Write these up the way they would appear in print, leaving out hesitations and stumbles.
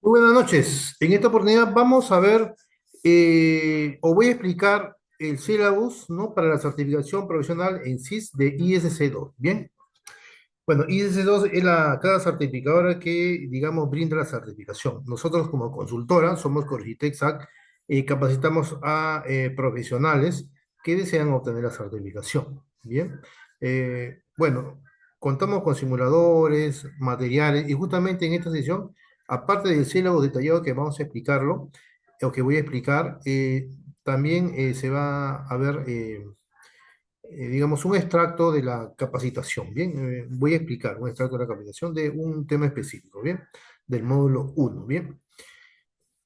Muy buenas noches. En esta oportunidad vamos a ver, o voy a explicar el syllabus, ¿no? Para la certificación profesional en CIS de ISC2. Bien. Bueno, ISC2 es cada certificadora que, digamos, brinda la certificación. Nosotros como consultora, somos Corgitec SAC, capacitamos a profesionales que desean obtener la certificación. Bien. Bueno, contamos con simuladores, materiales, y justamente en esta sesión, aparte del sílabo detallado que vamos a explicarlo, o que voy a explicar, también se va a ver digamos, un extracto de la capacitación, ¿bien? Voy a explicar un extracto de la capacitación de un tema específico, ¿bien? Del módulo uno, ¿bien?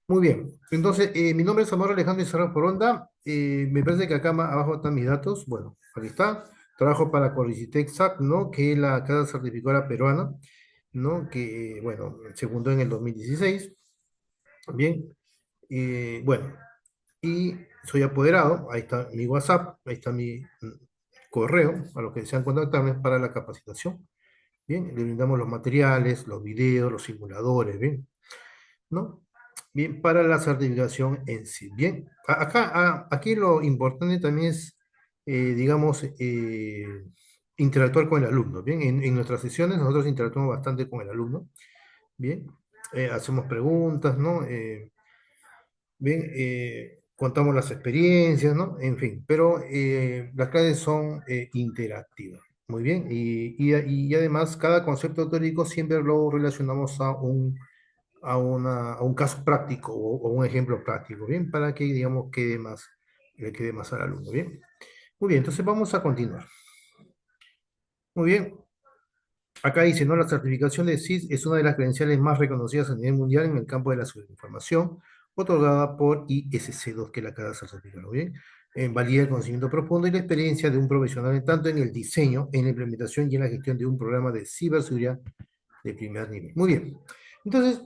Muy bien. Entonces, mi nombre es Amaro Alejandro Izarra Foronda. Me parece que acá abajo están mis datos. Bueno, aquí está. Trabajo para Coricitec SAC, ¿no? Que es la casa certificadora peruana, ¿no? Que, bueno, se fundó en el 2016. Bien. Bueno, y soy apoderado, ahí está mi WhatsApp, ahí está mi correo, a los que desean contactarme para la capacitación. Bien, le brindamos los materiales, los videos, los simuladores, bien, ¿no? Bien, para la certificación en sí. Bien, aquí lo importante también es, digamos, interactuar con el alumno. Bien, en nuestras sesiones nosotros interactuamos bastante con el alumno. Bien, hacemos preguntas, ¿no? Bien, contamos las experiencias, ¿no? En fin, pero las clases son interactivas. Muy bien, y además cada concepto teórico siempre lo relacionamos a un caso práctico o un ejemplo práctico, ¿bien? Para que, digamos, le quede más al alumno, ¿bien? Muy bien, entonces vamos a continuar. Muy bien, acá dice, ¿no? La certificación de CIS es una de las credenciales más reconocidas a nivel mundial en el campo de la información, otorgada por ISC2, que es la cada certificado, ¿bien? Valida el conocimiento profundo y la experiencia de un profesional, tanto en el diseño, en la implementación y en la gestión de un programa de ciberseguridad de primer nivel. Muy bien. Entonces,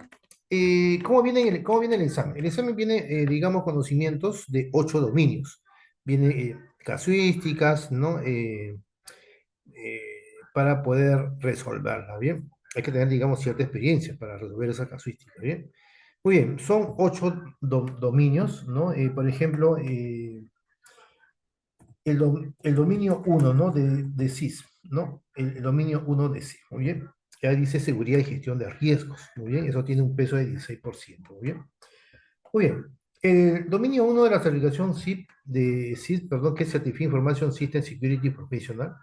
cómo viene el examen? El examen viene, digamos, conocimientos de 8 dominios. Viene casuísticas, ¿no? Eh, para poder resolverla, ¿bien? Hay que tener, digamos, cierta experiencia para resolver esa casuística, ¿bien? Muy bien, son 8 dominios, ¿no? Por ejemplo, el dominio uno, ¿no? De SIS, ¿no? El dominio uno de SIS, muy bien. Ya dice seguridad y gestión de riesgos, muy bien. Eso tiene un peso de 16%, muy bien. Muy bien. El dominio uno de la certificación SIP de SIS, perdón, que es Certificate Information System Security Professional,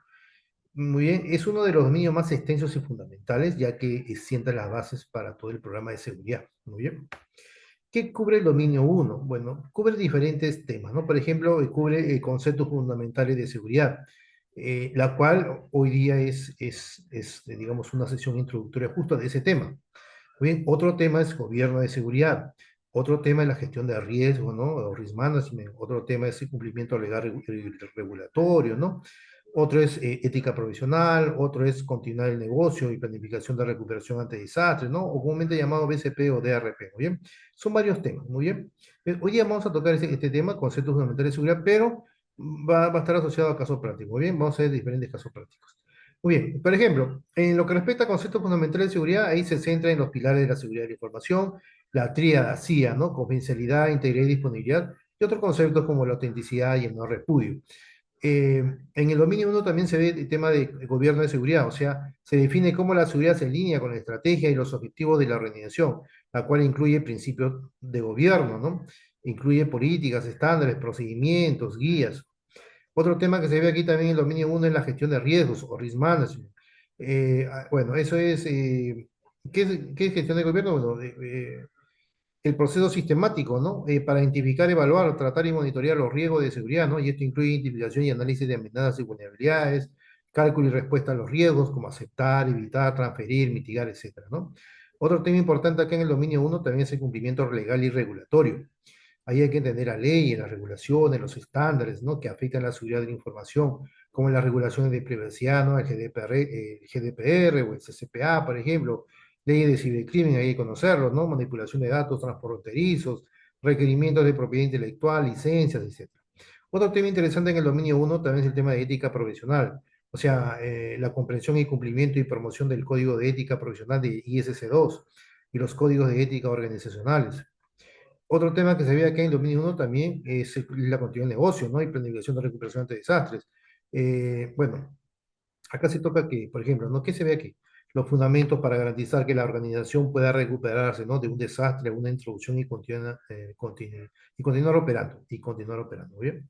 muy bien, es uno de los dominios más extensos y fundamentales, ya que sienta las bases para todo el programa de seguridad. Muy bien. ¿Qué cubre el dominio uno? Bueno, cubre diferentes temas, ¿no? Por ejemplo, cubre conceptos fundamentales de seguridad, la cual hoy día digamos, una sesión introductoria justo de ese tema. Muy bien, otro tema es gobierno de seguridad. Otro tema es la gestión de riesgo, ¿no? O risk management. Otro tema es el cumplimiento legal regulatorio, ¿no? Otro es ética profesional. Otro es continuar el negocio y planificación de recuperación ante desastres, ¿no? O comúnmente llamado BCP o DRP, ¿muy bien? Son varios temas, ¿muy bien? Hoy día vamos a tocar este tema, conceptos fundamentales de seguridad, pero va a estar asociado a casos prácticos, ¿muy bien? Vamos a ver diferentes casos prácticos. Muy bien, por ejemplo, en lo que respecta a conceptos fundamentales de seguridad, ahí se centra en los pilares de la seguridad de la información, la tríada CIA, ¿no? Confidencialidad, integridad y disponibilidad, y otros conceptos como la autenticidad y el no repudio. En el dominio uno también se ve el tema de gobierno de seguridad, o sea, se define cómo la seguridad se alinea con la estrategia y los objetivos de la organización, la cual incluye principios de gobierno, ¿no? Incluye políticas, estándares, procedimientos, guías. Otro tema que se ve aquí también en el dominio uno es la gestión de riesgos o risk management. Bueno, eso es, ¿qué es gestión de gobierno? Bueno, el proceso sistemático, ¿no? Para identificar, evaluar, tratar y monitorear los riesgos de seguridad, ¿no? Y esto incluye identificación y análisis de amenazas y vulnerabilidades, cálculo y respuesta a los riesgos, como aceptar, evitar, transferir, mitigar, etcétera, ¿no? Otro tema importante acá en el dominio uno también es el cumplimiento legal y regulatorio. Ahí hay que entender la ley, las regulaciones, los estándares, ¿no? Que afectan la seguridad de la información, como las regulaciones de privacidad, ¿no? El GDPR o el CCPA, por ejemplo, leyes de cibercrimen, hay que conocerlos, ¿no? Manipulación de datos transfronterizos, requerimientos de propiedad intelectual, licencias, etcétera. Otro tema interesante en el dominio uno también es el tema de ética profesional, o sea, la comprensión y cumplimiento y promoción del Código de Ética Profesional de ISC2, y los códigos de ética organizacionales. Otro tema que se ve acá en el dominio 1 también es la continuidad de negocio, ¿no? Y planificación de recuperación ante desastres. Bueno, acá se toca que, por ejemplo, ¿no? ¿Qué se ve aquí? Los fundamentos para garantizar que la organización pueda recuperarse, ¿no? De un desastre, una introducción y continuar operando, ¿muy bien?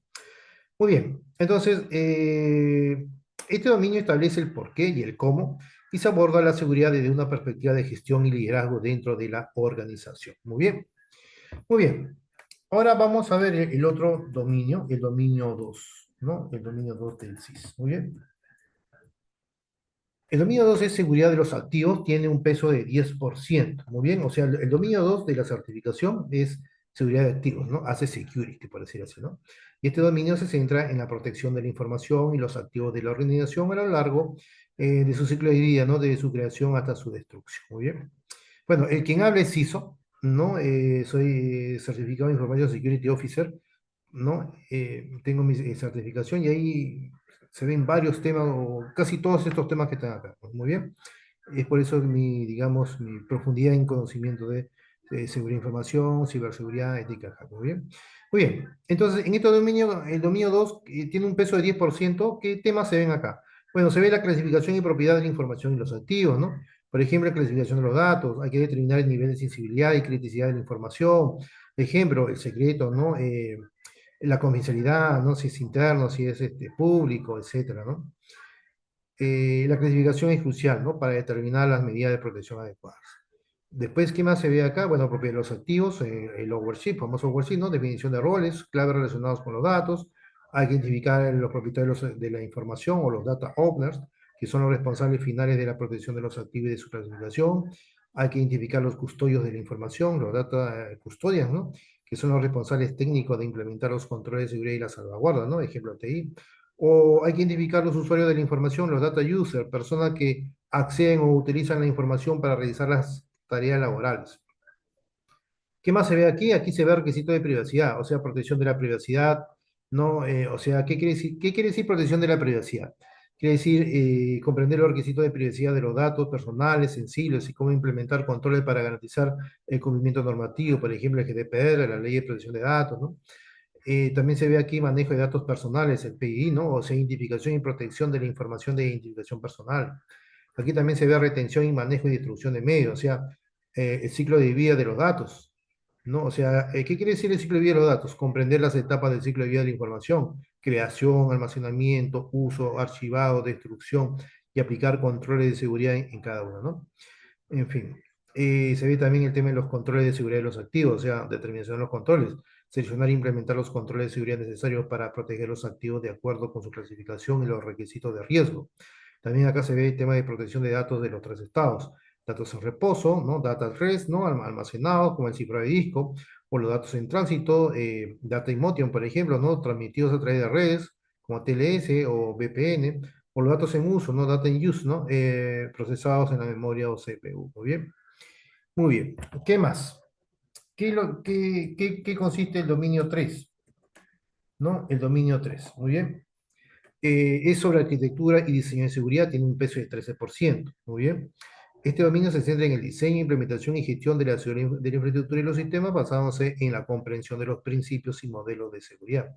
Muy bien, entonces, este dominio establece el por qué y el cómo y se aborda la seguridad desde una perspectiva de gestión y liderazgo dentro de la organización. Muy bien, muy bien. Ahora vamos a ver el otro dominio, el dominio 2, ¿no? El dominio 2 del SIS. Muy bien. El dominio 2 es seguridad de los activos, tiene un peso de 10%. Muy bien, o sea, el dominio 2 de la certificación es seguridad de activos, ¿no? Hace security, por decir así, ¿no? Y este dominio se centra en la protección de la información y los activos de la organización a lo largo de su ciclo de vida, ¿no? Desde su creación hasta su destrucción. Muy bien. Bueno, el quien habla es ISO, ¿no? Soy certificado Information Security Officer, ¿no? Tengo mi certificación y ahí se ven varios temas, o casi todos estos temas que están acá, pues, muy bien. Es por eso mi, digamos, mi profundidad en conocimiento de seguridad de información, ciberseguridad, ética, muy bien. Muy bien, entonces en este dominio, el dominio 2 tiene un peso de 10%. ¿Qué temas se ven acá? Bueno, se ve la clasificación y propiedad de la información y los activos, ¿no? Por ejemplo, la clasificación de los datos, hay que determinar el nivel de sensibilidad y criticidad de la información, ejemplo, el secreto, ¿no? La confidencialidad, ¿no? Si es interno, si es público, etcétera, ¿no? La clasificación es crucial, ¿no? Para determinar las medidas de protección adecuadas. Después, ¿qué más se ve acá? Bueno, propiedad de los activos, el ownership, famoso ownership, ¿no? Definición de roles, claves relacionados con los datos. Hay que identificar los propietarios de la información o los data owners, que son los responsables finales de la protección de los activos y de su clasificación. Hay que identificar los custodios de la información, los data custodians, ¿no? Que son los responsables técnicos de implementar los controles de seguridad y la salvaguarda, ¿no? Ejemplo, TI. O hay que identificar los usuarios de la información, los data users, personas que acceden o utilizan la información para realizar las tareas laborales. ¿Qué más se ve aquí? Aquí se ve requisito de privacidad, o sea, protección de la privacidad, ¿no? O sea, qué quiere decir protección de la privacidad? Quiere decir comprender los requisitos de privacidad de los datos personales, sensibles, y cómo implementar controles para garantizar el cumplimiento normativo, por ejemplo, el GDPR, la Ley de Protección de Datos, ¿no? También se ve aquí manejo de datos personales, el PII, ¿no? O sea, identificación y protección de la información de identificación personal. Aquí también se ve retención y manejo y distribución de medios, o sea, el ciclo de vida de los datos, ¿no? O sea, ¿qué quiere decir el ciclo de vida de los datos? Comprender las etapas del ciclo de vida de la información, creación, almacenamiento, uso, archivado, destrucción y aplicar controles de seguridad en cada uno, ¿no? En fin, se ve también el tema de los controles de seguridad de los activos, o sea, determinación de los controles, seleccionar e implementar los controles de seguridad necesarios para proteger los activos de acuerdo con su clasificación y los requisitos de riesgo. También acá se ve el tema de protección de datos de los tres estados, datos en reposo, ¿no? Data at rest, ¿no? Almacenados, como el cifrado de disco, o los datos en tránsito, data in motion, por ejemplo, ¿no? Transmitidos a través de redes, como TLS o VPN, o los datos en uso, ¿no? Data in use, ¿no? Procesados en la memoria o CPU. Muy bien. Muy bien. ¿Qué más? ¿Qué consiste el dominio 3? ¿No? El dominio 3. Muy bien. Es sobre arquitectura y diseño de seguridad, tiene un peso de 13%. Muy bien. Este dominio se centra en el diseño, implementación y gestión de de la infraestructura y los sistemas basándose en la comprensión de los principios y modelos de seguridad.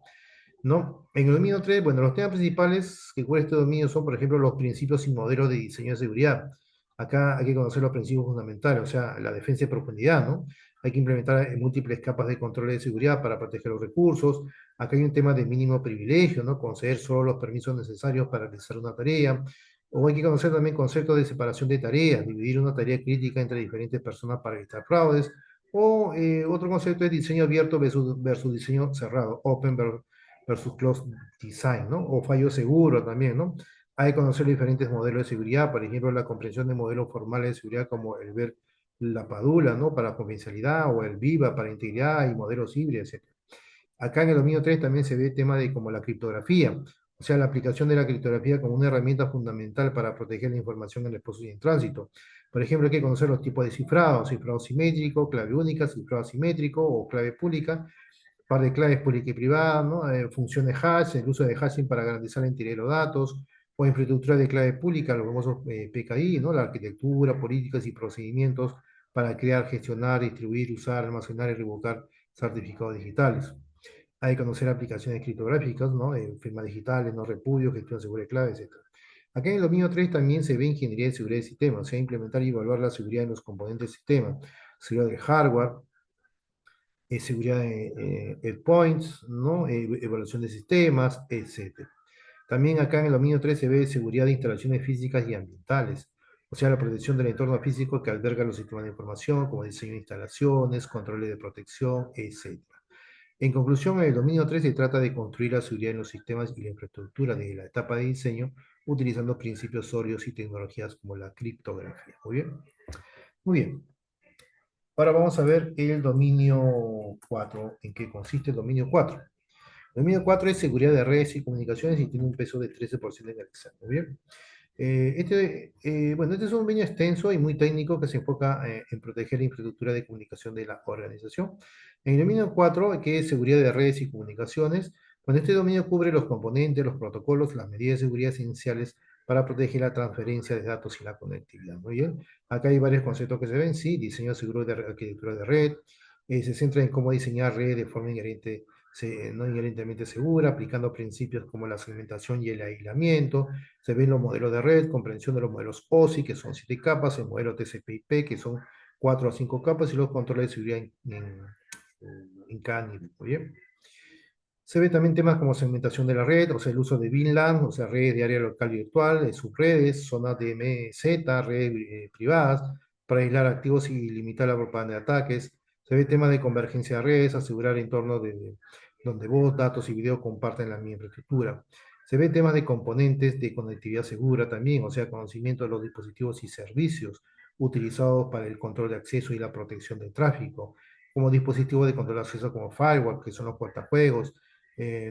¿No? En el dominio 3, bueno, los temas principales que cubre este dominio son, por ejemplo, los principios y modelos de diseño de seguridad. Acá hay que conocer los principios fundamentales, o sea, la defensa de profundidad, ¿no? Hay que implementar múltiples capas de control de seguridad para proteger los recursos. Acá hay un tema de mínimo privilegio, ¿no? Conceder solo los permisos necesarios para realizar una tarea. O hay que conocer también conceptos de separación de tareas, dividir una tarea crítica entre diferentes personas para evitar fraudes. O otro concepto es diseño abierto versus diseño cerrado, open versus closed design, ¿no? O fallo seguro también, ¿no? Hay que conocer diferentes modelos de seguridad, por ejemplo, la comprensión de modelos formales de seguridad como el ver la Padula, ¿no? Para confidencialidad, o el Viva para integridad y modelos híbridos, etc. Acá en el dominio 3 también se ve el tema de como la criptografía, o sea, la aplicación de la criptografía como una herramienta fundamental para proteger la información en el proceso y en tránsito. Por ejemplo, hay que conocer los tipos de cifrado, cifrado simétrico, clave única, cifrado asimétrico o clave pública, par de claves pública y privada, ¿no? Funciones hash, el uso de hashing para garantizar la integridad de los datos, o infraestructura de clave pública, los famosos PKI, ¿no? La arquitectura, políticas y procedimientos para crear, gestionar, distribuir, usar, almacenar y revocar certificados digitales. Hay que conocer aplicaciones criptográficas, ¿no? Firmas digitales, no repudio, gestión segura de claves, etc. Acá en el dominio 3 también se ve ingeniería de seguridad de sistemas, o sea, implementar y evaluar la seguridad en los componentes del sistema, seguridad del hardware, seguridad de endpoints, ¿no? Evaluación de sistemas, etc. También acá en el dominio 3 se ve seguridad de instalaciones físicas y ambientales, o sea, la protección del entorno físico que alberga los sistemas de información, como diseño de instalaciones, controles de protección, etc. En conclusión, en el dominio 3 se trata de construir la seguridad en los sistemas y la infraestructura desde la etapa de diseño, utilizando principios sólidos y tecnologías como la criptografía. Muy bien. Muy bien. Ahora vamos a ver el dominio 4, en qué consiste el dominio 4. El dominio 4 es seguridad de redes y comunicaciones y tiene un peso de 13% en el examen. Muy bien. Bueno, este es un dominio extenso y muy técnico que se enfoca en proteger la infraestructura de comunicación de la organización. En el dominio 4, que es seguridad de redes y comunicaciones, bueno, este dominio cubre los componentes, los protocolos, las medidas de seguridad esenciales para proteger la transferencia de datos y la conectividad. Muy bien. Acá hay varios conceptos que se ven, sí, diseño seguro de arquitectura de red, se centra en cómo diseñar redes de forma no inherentemente segura, aplicando principios como la segmentación y el aislamiento. Se ven los modelos de red, comprensión de los modelos OSI, que son 7 capas, el modelo TCP/IP, que son 4 a 5 capas, y los controles de seguridad en cada nivel. ¿Muy bien? Se ve también temas como segmentación de la red, o sea, el uso de VLAN, o sea, redes de área local virtual, subredes, zonas de MZ, redes privadas, para aislar activos y limitar la propaganda de ataques. Se ve temas de convergencia de redes, asegurar entornos donde voz, datos y video comparten la misma infraestructura. Se ve temas de componentes de conectividad segura también, o sea, conocimiento de los dispositivos y servicios utilizados para el control de acceso y la protección del tráfico, como dispositivos de control de acceso como firewall, que son los cortajuegos,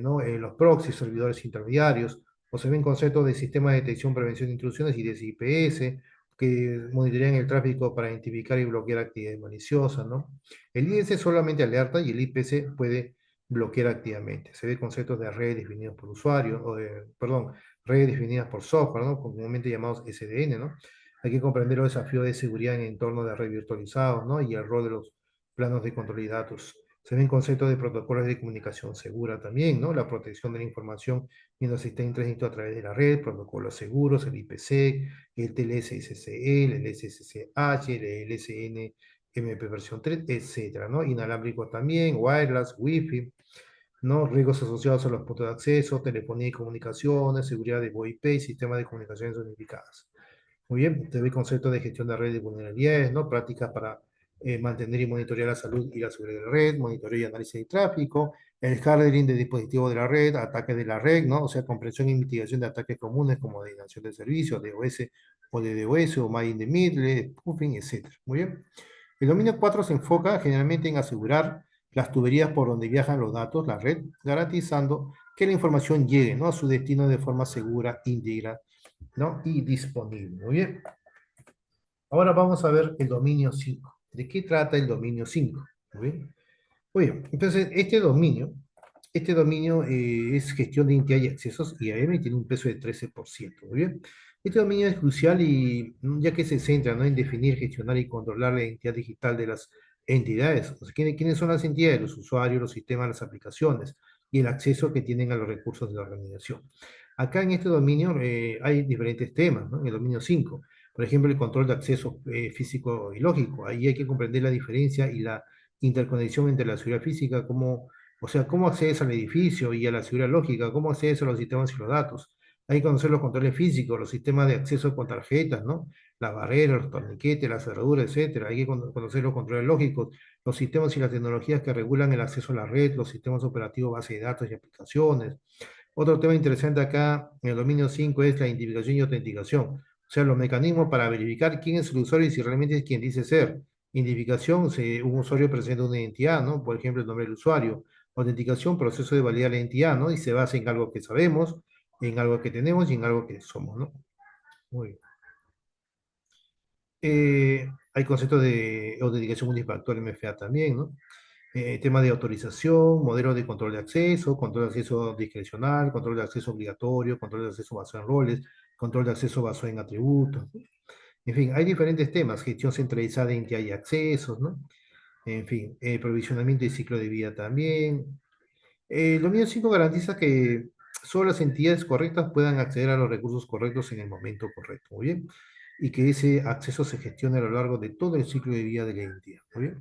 ¿no? Los proxies, servidores intermediarios, o se ven conceptos de sistema de detección, prevención de intrusiones y de IPS, que monitorean el tráfico para identificar y bloquear actividades maliciosas, ¿no? El IS solamente alerta y el IPS puede bloquear activamente. Se ve conceptos de redes definidos por usuario, perdón, redes definidas por software, ¿no? Comúnmente llamados SDN, ¿no? Hay que comprender los desafíos de seguridad en entornos de red virtualizados, ¿no? Y el rol de los planos de control de datos. Se ven conceptos de protocolos de comunicación segura también, ¿no? La protección de la información mientras se está en tránsito a través de la red, protocolos seguros, el IPC, el TLS-SCL, el SSH, el LSN-MP versión 3, etcétera, ¿no? Inalámbrico también, wireless, Wi-Fi, ¿no? Riesgos asociados a los puntos de acceso, telefonía y comunicaciones, seguridad de VoIP y sistemas de comunicaciones unificadas. Muy bien, te ve conceptos de gestión de redes de vulnerabilidades, ¿no? Prácticas para mantener y monitorear la salud y la seguridad de la red, monitoreo y análisis de tráfico, el hardening de dispositivos de la red, ataques de la red, ¿no? O sea, comprensión y mitigación de ataques comunes como denegación de servicios, DOS o de DDoS o Man in the Middle, spoofing, etc. Muy bien. El dominio 4 se enfoca generalmente en asegurar las tuberías por donde viajan los datos, la red, garantizando que la información llegue, ¿no? A su destino de forma segura, íntegra, ¿no? Y disponible. Muy bien. Ahora vamos a ver el dominio 5. ¿De qué trata el dominio 5? Muy bien. Muy bien. Entonces, este dominio es gestión de identidad y accesos y AM tiene un peso de 13%. Muy bien. Este dominio es crucial y ya que se centra, ¿no? En definir, gestionar y controlar la identidad digital de las entidades. O sea, ¿quiénes son las entidades? Los usuarios, los sistemas, las aplicaciones y el acceso que tienen a los recursos de la organización. Acá en este dominio hay diferentes temas, ¿no? En el dominio 5, por ejemplo, el control de acceso físico y lógico. Ahí hay que comprender la diferencia y la interconexión entre la seguridad física, o sea, cómo accedes al edificio y a la seguridad lógica, cómo accedes a los sistemas y los datos. Hay que conocer los controles físicos, los sistemas de acceso con tarjetas, ¿no? Las barreras, los torniquetes, las cerraduras, etcétera. Hay que conocer los controles lógicos, los sistemas y las tecnologías que regulan el acceso a la red, los sistemas operativos, base de datos y aplicaciones. Otro tema interesante acá en el dominio 5 es la identificación y autenticación. O sea, los mecanismos para verificar quién es el usuario y si realmente es quien dice ser. Identificación, si un usuario presenta una identidad, ¿no? Por ejemplo, el nombre del usuario. Autenticación, proceso de validar la identidad, ¿no? Y se basa en algo que sabemos, en algo que tenemos y en algo que somos, ¿no? Muy bien. Hay conceptos de autenticación multifactor MFA también, ¿no? Tema de autorización, modelos de control de acceso discrecional, control de acceso obligatorio, control de acceso basado en roles, control de acceso basado en atributos. En fin, hay diferentes temas, gestión centralizada de identidad y accesos, ¿no? En fin, provisionamiento y ciclo de vida también. El dominio 5 garantiza que solo las entidades correctas puedan acceder a los recursos correctos en el momento correcto, ¿muy bien? Y que ese acceso se gestione a lo largo de todo el ciclo de vida de la entidad, ¿muy bien?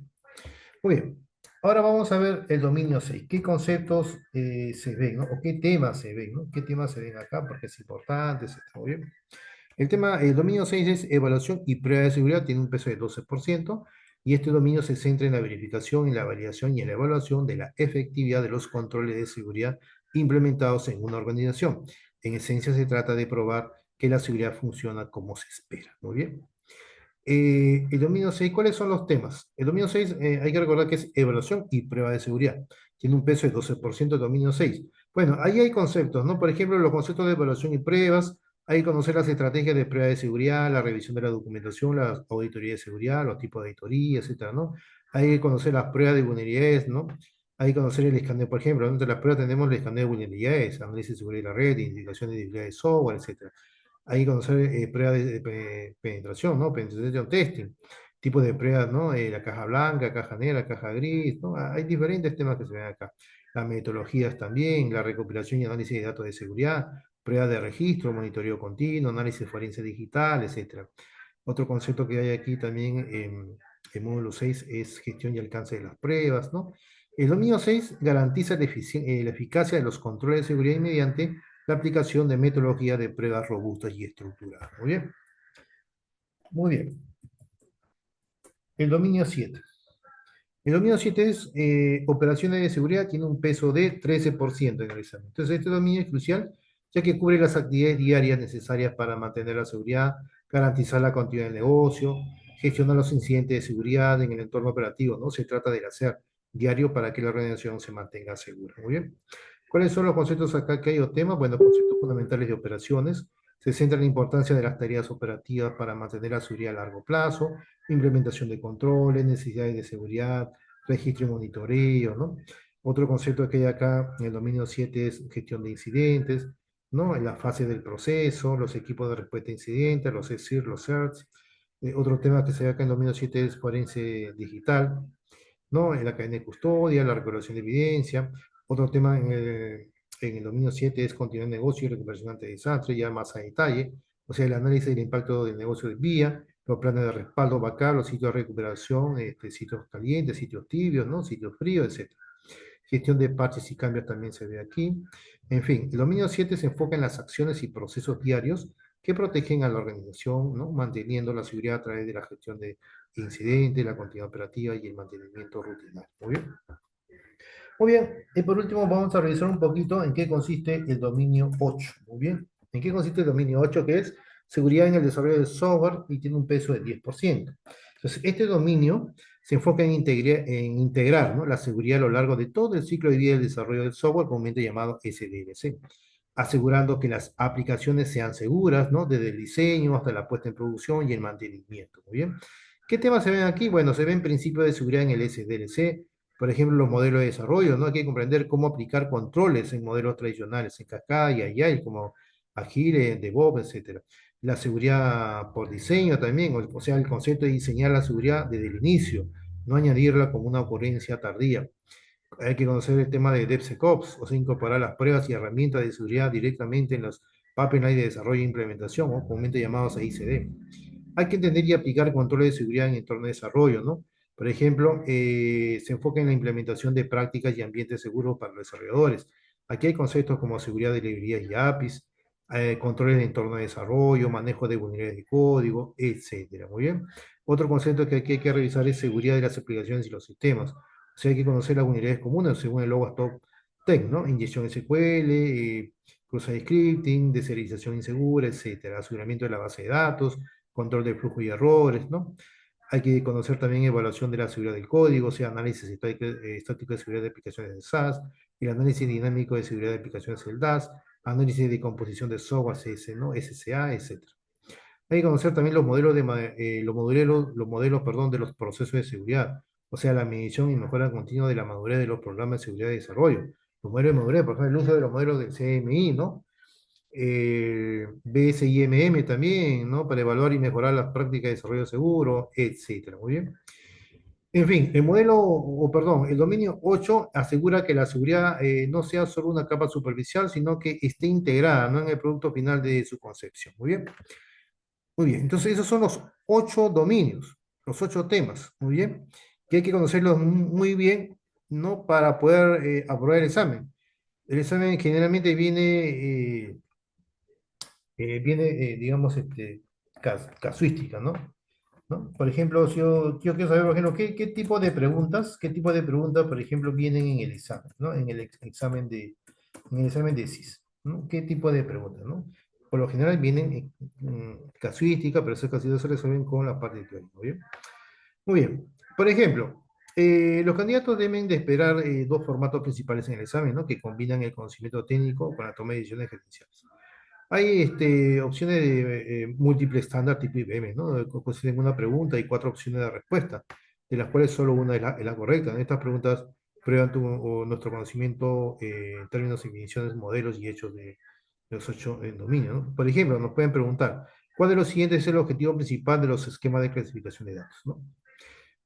Muy bien. Ahora vamos a ver el dominio 6. ¿Qué conceptos se ven, ¿no? O qué temas se ven, ¿no? ¿Qué temas se ven acá? Porque es importante, etcétera, ¿muy bien? El dominio 6 es evaluación y prueba de seguridad, tiene un peso de 12%, y este dominio se centra en la verificación, en la validación y en la evaluación de la efectividad de los controles de seguridad implementados en una organización. En esencia, se trata de probar que la seguridad funciona como se espera. Muy bien. El dominio 6, ¿cuáles son los temas? El dominio 6, hay que recordar que es evaluación y prueba de seguridad. Tiene un peso de 12% el dominio 6. Bueno, ahí hay conceptos, ¿no? Por ejemplo, los conceptos de evaluación y pruebas, hay que conocer las estrategias de prueba de seguridad, la revisión de la documentación, la auditoría de seguridad, los tipos de auditoría, etcétera, ¿no? Hay que conocer las pruebas de vulnerabilidades, ¿no? Hay que conocer el escaneo, por ejemplo, entre las pruebas tenemos el escaneo de vulnerabilidades, análisis de seguridad de la red, identificación de debilidades de software, etcétera. Hay que conocer pruebas de penetración, ¿no? Penetration testing, tipos de pruebas, ¿no? La caja blanca, caja negra, caja gris, ¿no? Hay diferentes temas que se ven acá. Las metodologías también, la recopilación y análisis de datos de seguridad, pruebas de registro, monitoreo continuo, análisis forense digital, etcétera. Otro concepto que hay aquí también en módulo 6 es gestión y alcance de las pruebas, ¿no? El dominio 6 garantiza la eficacia de los controles de seguridad mediante la aplicación de metodologías de pruebas robustas y estructuradas. Muy bien. Muy bien. El dominio 7. El dominio 7 es operaciones de seguridad, tiene un peso de 13% en el examen. Entonces, este dominio es crucial, ya que cubre las actividades diarias necesarias para mantener la seguridad, garantizar la continuidad del negocio, gestionar los incidentes de seguridad en el entorno operativo, ¿no? Se trata del hacer diario para que la organización se mantenga segura. Muy bien. ¿Cuáles son los conceptos acá que hay o temas? Bueno, conceptos fundamentales de operaciones. Se centra en la importancia de las tareas operativas para mantener la seguridad a largo plazo, implementación de controles, necesidades de seguridad, registro y monitoreo, ¿no? Otro concepto que hay acá en el dominio 7 es gestión de incidentes, ¿no? En la fase del proceso, los equipos de respuesta a incidentes, los ESIR, los CERTs. Otro tema que se ve acá en el dominio 7 es forense digital, ¿no? En la cadena de custodia, la recuperación de evidencia. Otro tema en el dominio 7 es continuidad de negocio y recuperación ante desastre, ya más a detalle. O sea, el análisis del impacto del negocio del vía, los planes de respaldo backup, los sitios de recuperación, sitios calientes, sitios tibios, ¿no? Sitios fríos, etc. Gestión de parches y cambios también se ve aquí. En fin, el dominio 7 se enfoca en las acciones y procesos diarios que protegen a la organización, ¿no? Manteniendo la seguridad a través de la gestión de incidentes, la continuidad operativa y el mantenimiento rutinario. Muy bien. Muy bien, y por último vamos a revisar un poquito en qué consiste el dominio 8. Muy bien, ¿en qué consiste el dominio 8? Que es seguridad en el desarrollo del software y tiene un peso de 10%. Entonces, este dominio se enfoca en integrar, ¿no? La seguridad a lo largo de todo el ciclo de vida del desarrollo del software, comúnmente llamado SDLC, asegurando que las aplicaciones sean seguras, ¿no? Desde el diseño hasta la puesta en producción y el mantenimiento. Muy bien. ¿Qué temas se ven aquí? Bueno, se ven principios de seguridad en el SDLC, por ejemplo, los modelos de desarrollo, ¿no? Hay que comprender cómo aplicar controles en modelos tradicionales, en cascada y agile, como Agile, DevOps, etcétera. La seguridad por diseño también, o sea, el concepto de diseñar la seguridad desde el inicio, no añadirla como una ocurrencia tardía. Hay que conocer el tema de DevSecOps, o sea, incorporar las pruebas y herramientas de seguridad directamente en los pipelines de desarrollo e implementación, ¿no? Comúnmente llamados a ICD. Hay que entender y aplicar controles de seguridad en entorno de desarrollo, ¿no? Por ejemplo, se enfoca en la implementación de prácticas y ambientes seguros para los desarrolladores. Aquí hay conceptos como seguridad de librerías y APIs, controles de entorno de desarrollo, manejo de vulnerabilidades de código, etcétera. Muy bien. Otro concepto que aquí hay que revisar es seguridad de las aplicaciones y los sistemas. O sea, hay que conocer las vulnerabilidades comunes según el logo Top Tech, ¿no? Inyección SQL, cruza scripting, deserialización insegura, etcétera. Aseguramiento de la base de datos, control de flujo y errores, ¿no? Hay que conocer también evaluación de la seguridad del código, o sea, análisis estático de seguridad de aplicaciones del SaaS, el análisis dinámico de seguridad de aplicaciones del DAS, análisis de composición de software CS, ¿no? SCA, etc. Hay que conocer también los modelos, perdón, de los procesos de seguridad, o sea, la medición y mejora continua de la madurez de los programas de seguridad y desarrollo. Los modelos de madurez, por ejemplo, el uso de los modelos del CMI, ¿no? BSIMM también, ¿no? Para evaluar y mejorar las prácticas de desarrollo seguro, etcétera. Muy bien. En fin, el modelo, o perdón, el dominio 8 asegura que la seguridad no sea solo una capa superficial, sino que esté integrada, ¿no? En el producto final de su concepción. Muy bien. Muy bien. Entonces, esos son los 8 dominios, los 8 temas. Muy bien. Que hay que conocerlos muy bien, ¿no? Para poder aprobar el examen. El examen generalmente digamos, casuística, ¿no? ¿No? Por ejemplo, si yo quiero saber, por ejemplo, qué tipo de preguntas, por ejemplo, vienen en el examen, ¿no? En el en el examen de SIS, ¿no? ¿Qué tipo de preguntas, ¿no? Por lo general vienen casuística, pero esas casuísticas se resuelven con la parte teórica, ¿muy bien? Muy bien. Por ejemplo, los candidatos deben de esperar dos formatos principales en el examen, ¿no? Que combinan el conocimiento técnico con la toma de decisiones gerenciales. Hay opciones de múltiple estándar tipo IBM, ¿no? Consideran una pregunta y cuatro opciones de respuesta, de las cuales solo una es la correcta. En estas preguntas prueban nuestro conocimiento en términos, definiciones, modelos y hechos de los 8 en dominio, ¿no? Por ejemplo, nos pueden preguntar, ¿cuál de los siguientes es el objetivo principal de los esquemas de clasificación de datos, ¿no?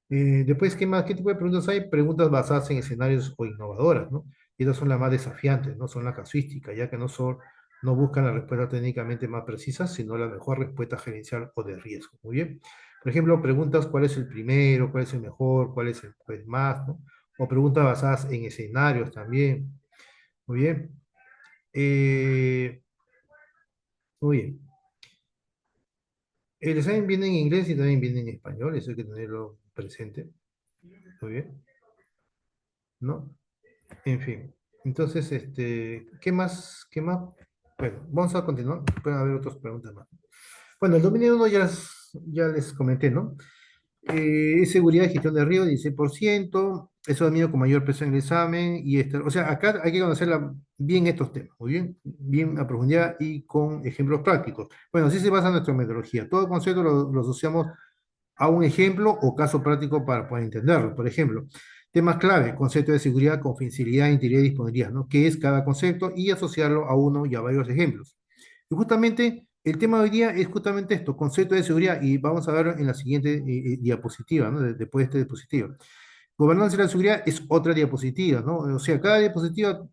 Después, ¿qué más? ¿Qué tipo de preguntas hay? Preguntas basadas en escenarios o innovadoras, ¿no? Y estas son las más desafiantes, ¿no? Son las casuísticas, ya que no buscan la respuesta técnicamente más precisa, sino la mejor respuesta gerencial o de riesgo. Muy bien. Por ejemplo, preguntas cuál es el primero, cuál es el mejor, cuál es el más, ¿no? O preguntas basadas en escenarios también. Muy bien. Eh, muy bien. El examen viene en inglés y también viene en español, eso hay que tenerlo presente. Muy bien. ¿No? En fin, entonces, ¿qué más? ¿Qué más? Bueno, vamos a continuar. Pueden haber otras preguntas más. Bueno, el dominio uno ya les comenté, ¿no? Es seguridad y gestión de riesgo, 16%. Eso dominio con mayor peso en el examen. O sea, acá hay que conocer bien estos temas, muy bien, bien a profundidad y con ejemplos prácticos. Bueno, así se basa nuestra metodología. Todo concepto lo asociamos a un ejemplo o caso práctico para poder entenderlo. Por ejemplo, temas clave, concepto de seguridad, confidencialidad, integridad y disponibilidad, ¿no? ¿Qué es cada concepto? Y asociarlo a uno y a varios ejemplos. Y justamente el tema de hoy día es justamente esto, concepto de seguridad, y vamos a verlo en la siguiente diapositiva, ¿no? Después de esta diapositiva. Gobernanza de la seguridad es otra diapositiva, ¿no? O sea, cada diapositiva,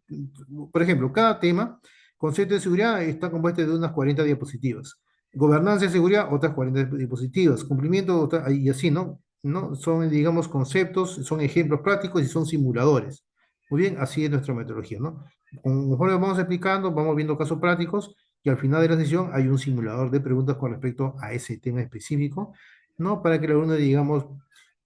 por ejemplo, cada tema, concepto de seguridad está compuesto de unas 40 diapositivas. Gobernanza de seguridad, otras 40 diapositivas. Cumplimiento, y así, ¿no? ¿No? Son, digamos, conceptos, son ejemplos prácticos y son simuladores. Muy bien, así es nuestra metodología, ¿no? Conforme vamos explicando, vamos viendo casos prácticos y al final de la sesión hay un simulador de preguntas con respecto a ese tema específico, ¿no? Para que el alumno, digamos,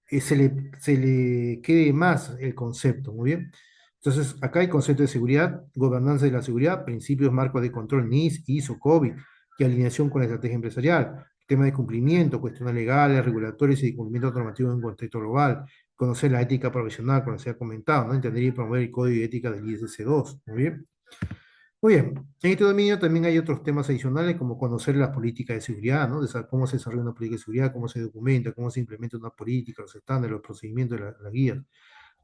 se le quede más el concepto, muy bien. Entonces, acá hay concepto de seguridad, gobernanza de la seguridad, principios marcos de control NIS, ISO, COVID, y alineación con la estrategia empresarial, tema de cumplimiento, cuestiones legales, regulatorias y de cumplimiento normativo en contexto global, conocer la ética profesional, como se ha comentado, ¿no? Entender y promover el código de ética del ISC2, muy bien. Muy bien, en este dominio también hay otros temas adicionales como conocer las políticas de seguridad, ¿no? De saber cómo se desarrolla una política de seguridad, cómo se documenta, cómo se implementa una política, los estándares, los procedimientos, las guías.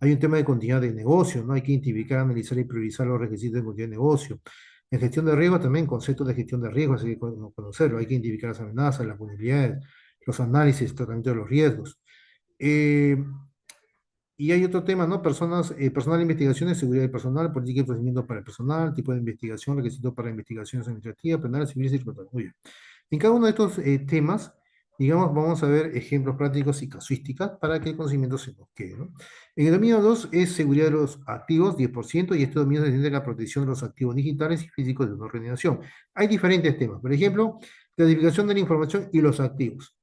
Hay un tema de continuidad de negocio, ¿no? Hay que identificar, analizar y priorizar los requisitos de continuidad de negocio. En gestión de riesgo también, conceptos de gestión de riesgos, hay que conocerlo, hay que identificar las amenazas, las vulnerabilidades, los análisis, tratamiento de los riesgos. Eh, y hay otro tema, ¿no? Personal de investigaciones, seguridad del personal, política y procedimientos para el personal, tipo de investigación, requisitos para investigaciones administrativas, penales, civiles y tributarias. Muy bien. En cada uno de estos temas, digamos, vamos a ver ejemplos prácticos y casuísticas para que el conocimiento se nos quede, ¿no? En el dominio 2 es seguridad de los activos, 10%, y este dominio se entiende la protección de los activos digitales y físicos de una organización. Hay diferentes temas, por ejemplo, clasificación de la información y los activos.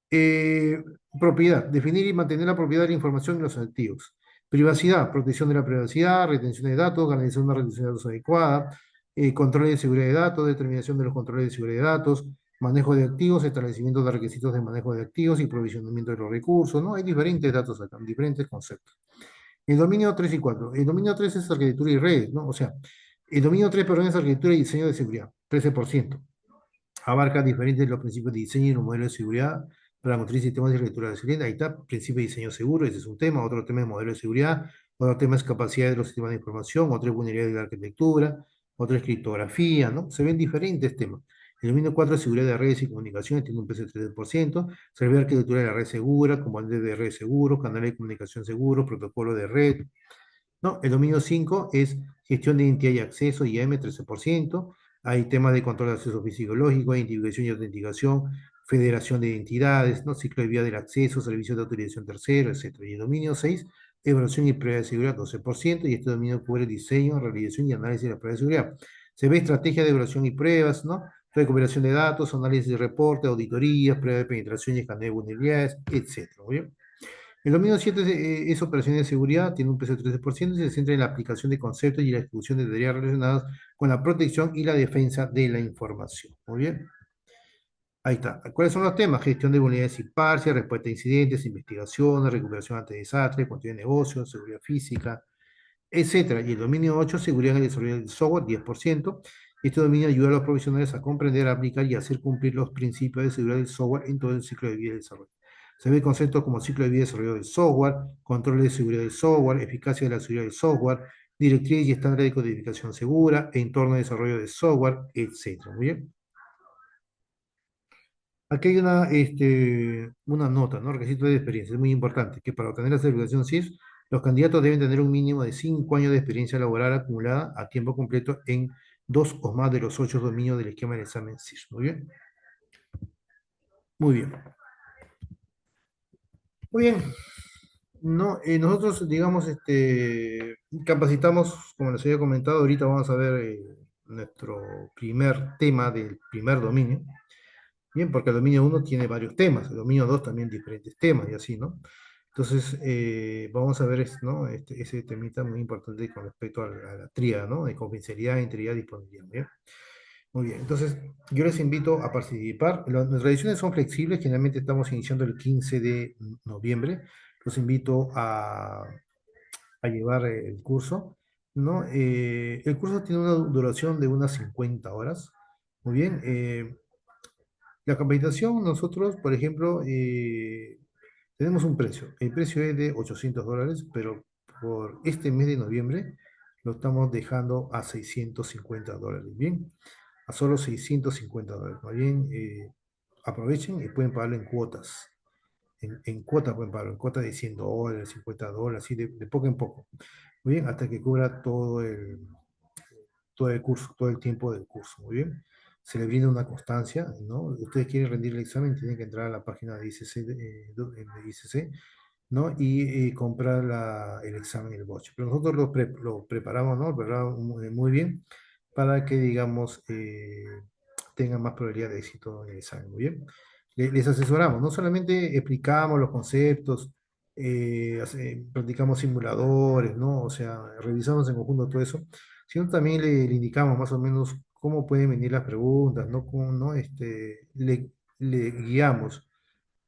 Eh, Propiedad, definir y mantener la propiedad de la información y los activos. Privacidad, protección de la privacidad, retención de datos, garantizar una retención de datos adecuada, control de seguridad de datos, determinación de los controles de seguridad de datos, manejo de activos, establecimiento de requisitos de manejo de activos y provisionamiento de los recursos, ¿no? Hay diferentes datos acá, diferentes conceptos. El dominio 3 y 4. El dominio 3 es arquitectura y redes, ¿no? O sea, el dominio 3, perdón, es arquitectura y diseño de seguridad, 13%. Abarca diferentes los principios de diseño y los modelos de seguridad para construir sistemas de arquitectura de seguridad. Ahí está, principio de diseño seguro, ese es un tema. Otro tema es modelo de seguridad. Otro tema es capacidad de los sistemas de información. Otro es vulnerabilidad de la arquitectura. otro es criptografía, ¿no? Se ven diferentes temas. El dominio 4 es seguridad de redes y comunicaciones, tiene un peso de 13%. Server arquitectura de la red segura, componentes de red seguros, canales de comunicación seguros, protocolo de red, ¿no? El dominio 5 es gestión de identidad y acceso, IAM, 13%. Hay temas de control de acceso fisiológico, identificación y autenticación, federación de identidades, ¿no? Ciclo de vida del acceso, servicios de autorización tercero, etcétera. Y el dominio 6, evaluación y prueba de seguridad, 12%. Y este dominio cubre diseño, realización y análisis de la prueba de seguridad. Se ve estrategia de evaluación y pruebas, ¿no? Recuperación de datos, análisis de reporte, auditorías, prueba de penetración y escaneo de vulnerabilidades, etcétera. Muy bien. El dominio 7 es operaciones de seguridad, tiene un peso de 13% y se centra en la aplicación de conceptos y la ejecución de tareas relacionadas con la protección y la defensa de la información. Muy bien, ahí está. ¿Cuáles son los temas? Gestión de vulnerabilidades y parcias, respuesta a incidentes, investigaciones, recuperación ante desastres, control de negocios, seguridad física, etcétera. Y el dominio 8, seguridad en el desarrollo del software, 10%. Este dominio ayuda a los profesionales a comprender, aplicar y hacer cumplir los principios de seguridad del software en todo el ciclo de vida del desarrollo. Se ve conceptos como ciclo de vida de desarrollo del software, control de seguridad del software, eficacia de la seguridad del software, directrices y estándares de codificación segura, entorno de desarrollo del software, etcétera. Muy bien. Aquí hay una nota, ¿no? Requisito de experiencia, es muy importante, que para obtener la certificación CIS, los candidatos deben tener un mínimo de 5 años de experiencia laboral acumulada a tiempo completo en 2 o más de los 8 dominios del esquema del examen CIS. Muy bien, muy bien. Muy bien, no, nosotros, digamos, capacitamos, como les había comentado, ahorita vamos a ver nuestro primer tema del primer dominio. Bien, porque el dominio uno tiene varios temas, el dominio 2 también diferentes temas y así, ¿no? Entonces, vamos a ver ¿no? Ese temita muy importante con respecto a la tríada, ¿no? De confidencialidad, integridad y disponibilidad. ¿Bien? Muy bien, entonces yo les invito a participar. Las ediciones son flexibles, generalmente estamos iniciando el 15 de noviembre. Los invito a llevar el curso, ¿no? El curso tiene una duración de unas 50 horas. Muy bien, la capacitación, nosotros, por ejemplo, tenemos un precio. El precio es de $800, pero por este mes de noviembre lo estamos dejando a $650. Bien, a solo $650. Más bien, aprovechen y pueden pagarlo en cuotas. En cuotas pueden pagarlo, en cuotas de $100, $50, así de poco en poco. Muy bien, hasta que cubra todo el curso, todo el tiempo del curso, muy bien. Se le brinda una constancia, ¿no? Ustedes quieren rendir el examen, tienen que entrar a la página de ICC, de ICC, ¿no? Y comprar el examen, el voucher. Pero nosotros lo preparamos, ¿no? Lo preparamos muy bien para que, digamos, tengan más probabilidad de éxito en el examen, muy bien. Les asesoramos, no solamente explicamos los conceptos, practicamos simuladores, ¿no? O sea, revisamos en conjunto todo eso, sino también le indicamos más o menos cómo pueden venir las preguntas, ¿no? Cómo, ¿no? Le guiamos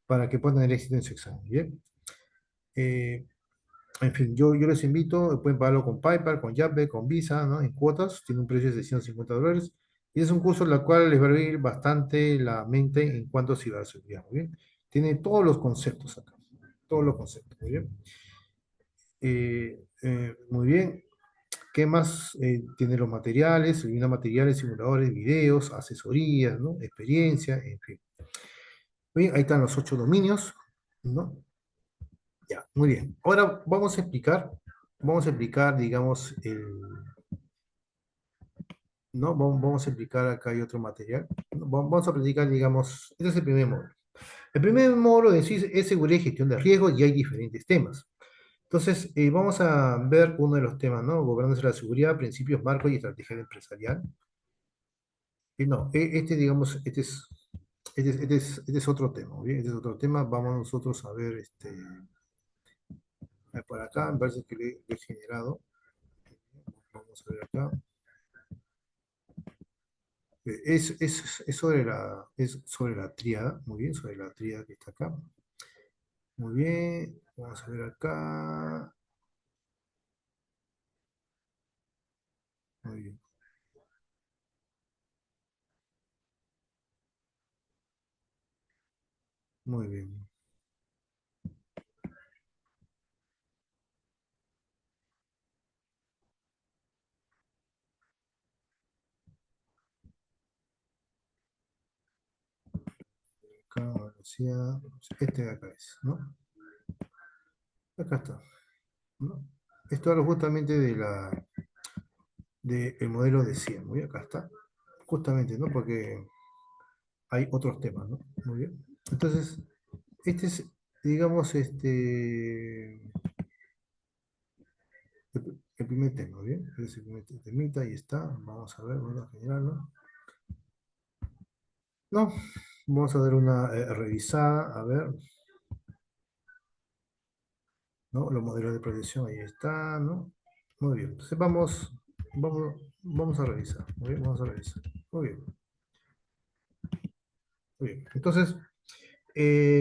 para que puedan tener éxito en su examen, ¿bien? Eh, en fin, yo les invito, pueden pagarlo con PayPal, con Yape, con Visa, ¿no? En cuotas, tiene un precio de $650. Y es un curso en el cual les va a abrir bastante la mente en cuanto a ciberseguridad, ¿muy bien? Tiene todos los conceptos acá, todos los conceptos, ¿muy bien? Muy bien. ¿Qué más? Tiene los materiales, elimina materiales, simuladores, videos, asesorías, ¿no? Experiencia, en fin. Muy bien, ahí están los 8 dominios, ¿no? Ya, muy bien. Ahora vamos a explicar, digamos, ¿no? Vamos a explicar, acá hay otro material. ¿No? Vamos a explicar, digamos, este es el primer módulo. El primer módulo de sí es seguridad y gestión de riesgos y hay diferentes temas. Entonces, vamos a ver uno de los temas, ¿no? Gobernanza de la seguridad, principios, marcos y estrategia empresarial. No, digamos, este es otro tema, ¿bien? Este es otro tema. Vamos nosotros a ver, por acá, me parece que le he generado. Vamos a ver acá. Es sobre la tríada, muy bien, sobre la tríada que está acá. Muy bien, vamos a ver acá. Muy bien, muy bien. acá decía, este de acá es, ¿no? Acá está, ¿no? Esto habla justamente del modelo de CIA, muy bien, acá está. Justamente, ¿no? Porque hay otros temas, ¿no? Muy bien. Entonces, este es, digamos, el primer tema, ¿bien? Es el primer temita, ahí está. Vamos a ver, bueno, general, ¿no? No, vamos a dar una revisada, a ver, ¿no? Los modelos de protección, ahí está, ¿no? Muy bien, entonces vamos a revisar, muy bien, vamos a revisar. Muy bien, muy bien. Entonces,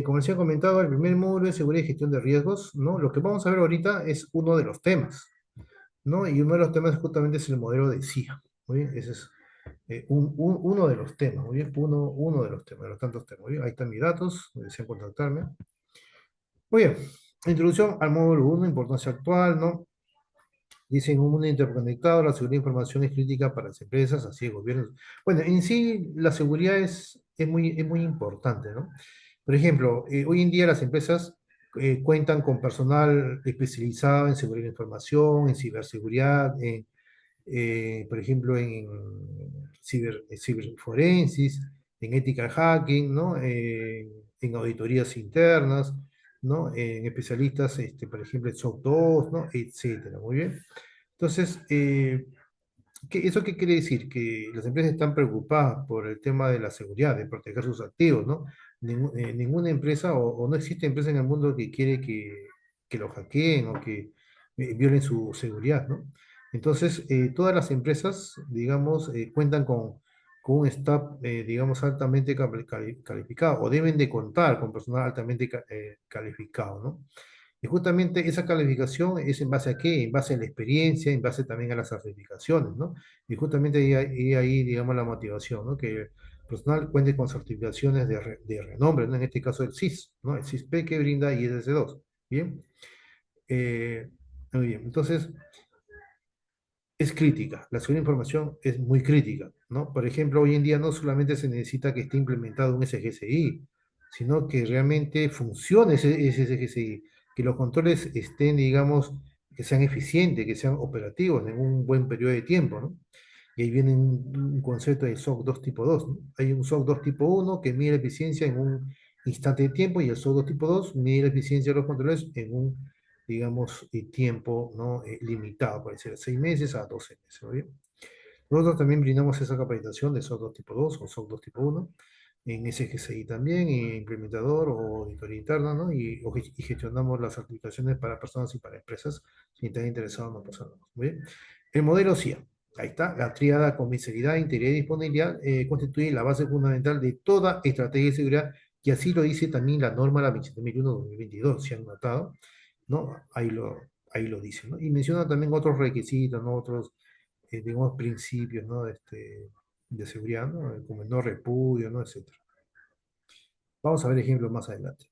como les he comentado, el primer módulo es seguridad y gestión de riesgos, ¿no? Lo que vamos a ver ahorita es uno de los temas, ¿no? Y uno de los temas justamente es el modelo de CIA, muy bien, ese es uno de los temas, muy bien, uno de los temas, de los tantos temas, muy bien, ahí están mis datos, me desean contactarme. Muy bien, introducción al módulo uno, importancia actual, ¿no? Dicen un mundo interconectado, la seguridad de información es crítica para las empresas, así el gobierno. Bueno, en sí la seguridad es muy importante, ¿no? Por ejemplo, hoy en día las empresas cuentan con personal especializado en seguridad de información, en ciberseguridad, por ejemplo, en ciberforensis, en ethical hacking, ¿no? En auditorías internas, ¿no? En especialistas, por ejemplo, en SOC 2, ¿no? Etcétera, muy bien. Entonces, ¿eso qué quiere decir? Que las empresas están preocupadas por el tema de la seguridad, de proteger sus activos, ¿no? Ninguna empresa o no existe empresa en el mundo que quiere que lo hackeen o que violen su seguridad, ¿no? Entonces, todas las empresas, digamos, cuentan con un staff, digamos, altamente calificado o deben de contar con personal altamente calificado, ¿no? Y justamente esa calificación es en base a qué, en base a la experiencia, en base también a las certificaciones, ¿no? Y justamente ahí, digamos, la motivación, ¿no? Que el personal cuente con certificaciones de renombre, ¿no? En este caso el CIS, ¿no? El CISP que brinda ISS2, ¿bien? Eh, Muy bien, entonces es crítica, la seguridad de información es muy crítica, ¿no? Por ejemplo, hoy en día no solamente se necesita que esté implementado un SGCI, sino que realmente funcione ese SGCI, que los controles estén, digamos, que sean eficientes, que sean operativos en un buen periodo de tiempo, ¿no? Y ahí viene un concepto de SOC 2 tipo 2, ¿no? Hay un SOC 2 tipo 1 que mide la eficiencia en un instante de tiempo y el SOC 2 tipo 2 mide la eficiencia de los controles en un, digamos, tiempo, ¿no? Limitado, puede ser 6 meses a 12 meses, ¿no? ¿Bien? Nosotros también brindamos esa capacitación de SOC 2 tipo 2 o SOC 2 tipo 1 en SGCI también, y implementador o auditoría interna, ¿no? Y gestionamos las aplicaciones para personas y para empresas, si están interesados no pasa nada. ¿Muy bien? El modelo CIA, ahí está, la tríada con sinceridad, integridad y disponibilidad constituye la base fundamental de toda estrategia de seguridad, y así lo dice también la norma la 27001-2022, si han notado, ¿no? Ahí lo dice, ¿no? Y menciona también otros requisitos, ¿no? Otros, digamos, principios, ¿no? De seguridad, ¿no? Como el no repudio, ¿no? Etcétera. Vamos a ver ejemplos más adelante.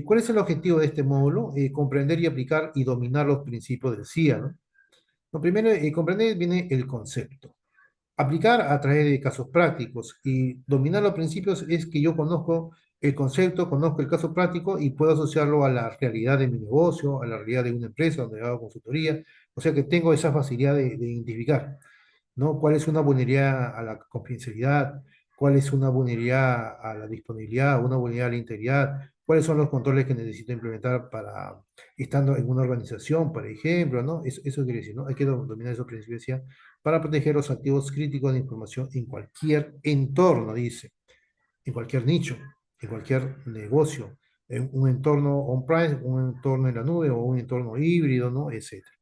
¿Cuál es el objetivo de este módulo? Comprender y aplicar y dominar los principios del CIA, ¿no? Lo primero, comprender viene el concepto. Aplicar a través de casos prácticos y dominar los principios es que yo conozco el concepto, conozco el caso práctico y puedo asociarlo a la realidad de mi negocio, a la realidad de una empresa donde hago consultoría. O sea que tengo esa facilidad de identificar, ¿no? ¿Cuál es una vulnerabilidad a la confidencialidad? ¿Cuál es una vulnerabilidad a la disponibilidad? ¿Una vulnerabilidad a la integridad? ¿Cuáles son los controles que necesito implementar para estando en una organización, por ejemplo, ¿no? Eso quiere decir, ¿no? Hay que dominar esos principios decía, para proteger los activos críticos de información en cualquier entorno, dice, en cualquier nicho, en cualquier negocio, en un entorno on-premise, un entorno en la nube o un entorno híbrido, ¿no? Etcétera.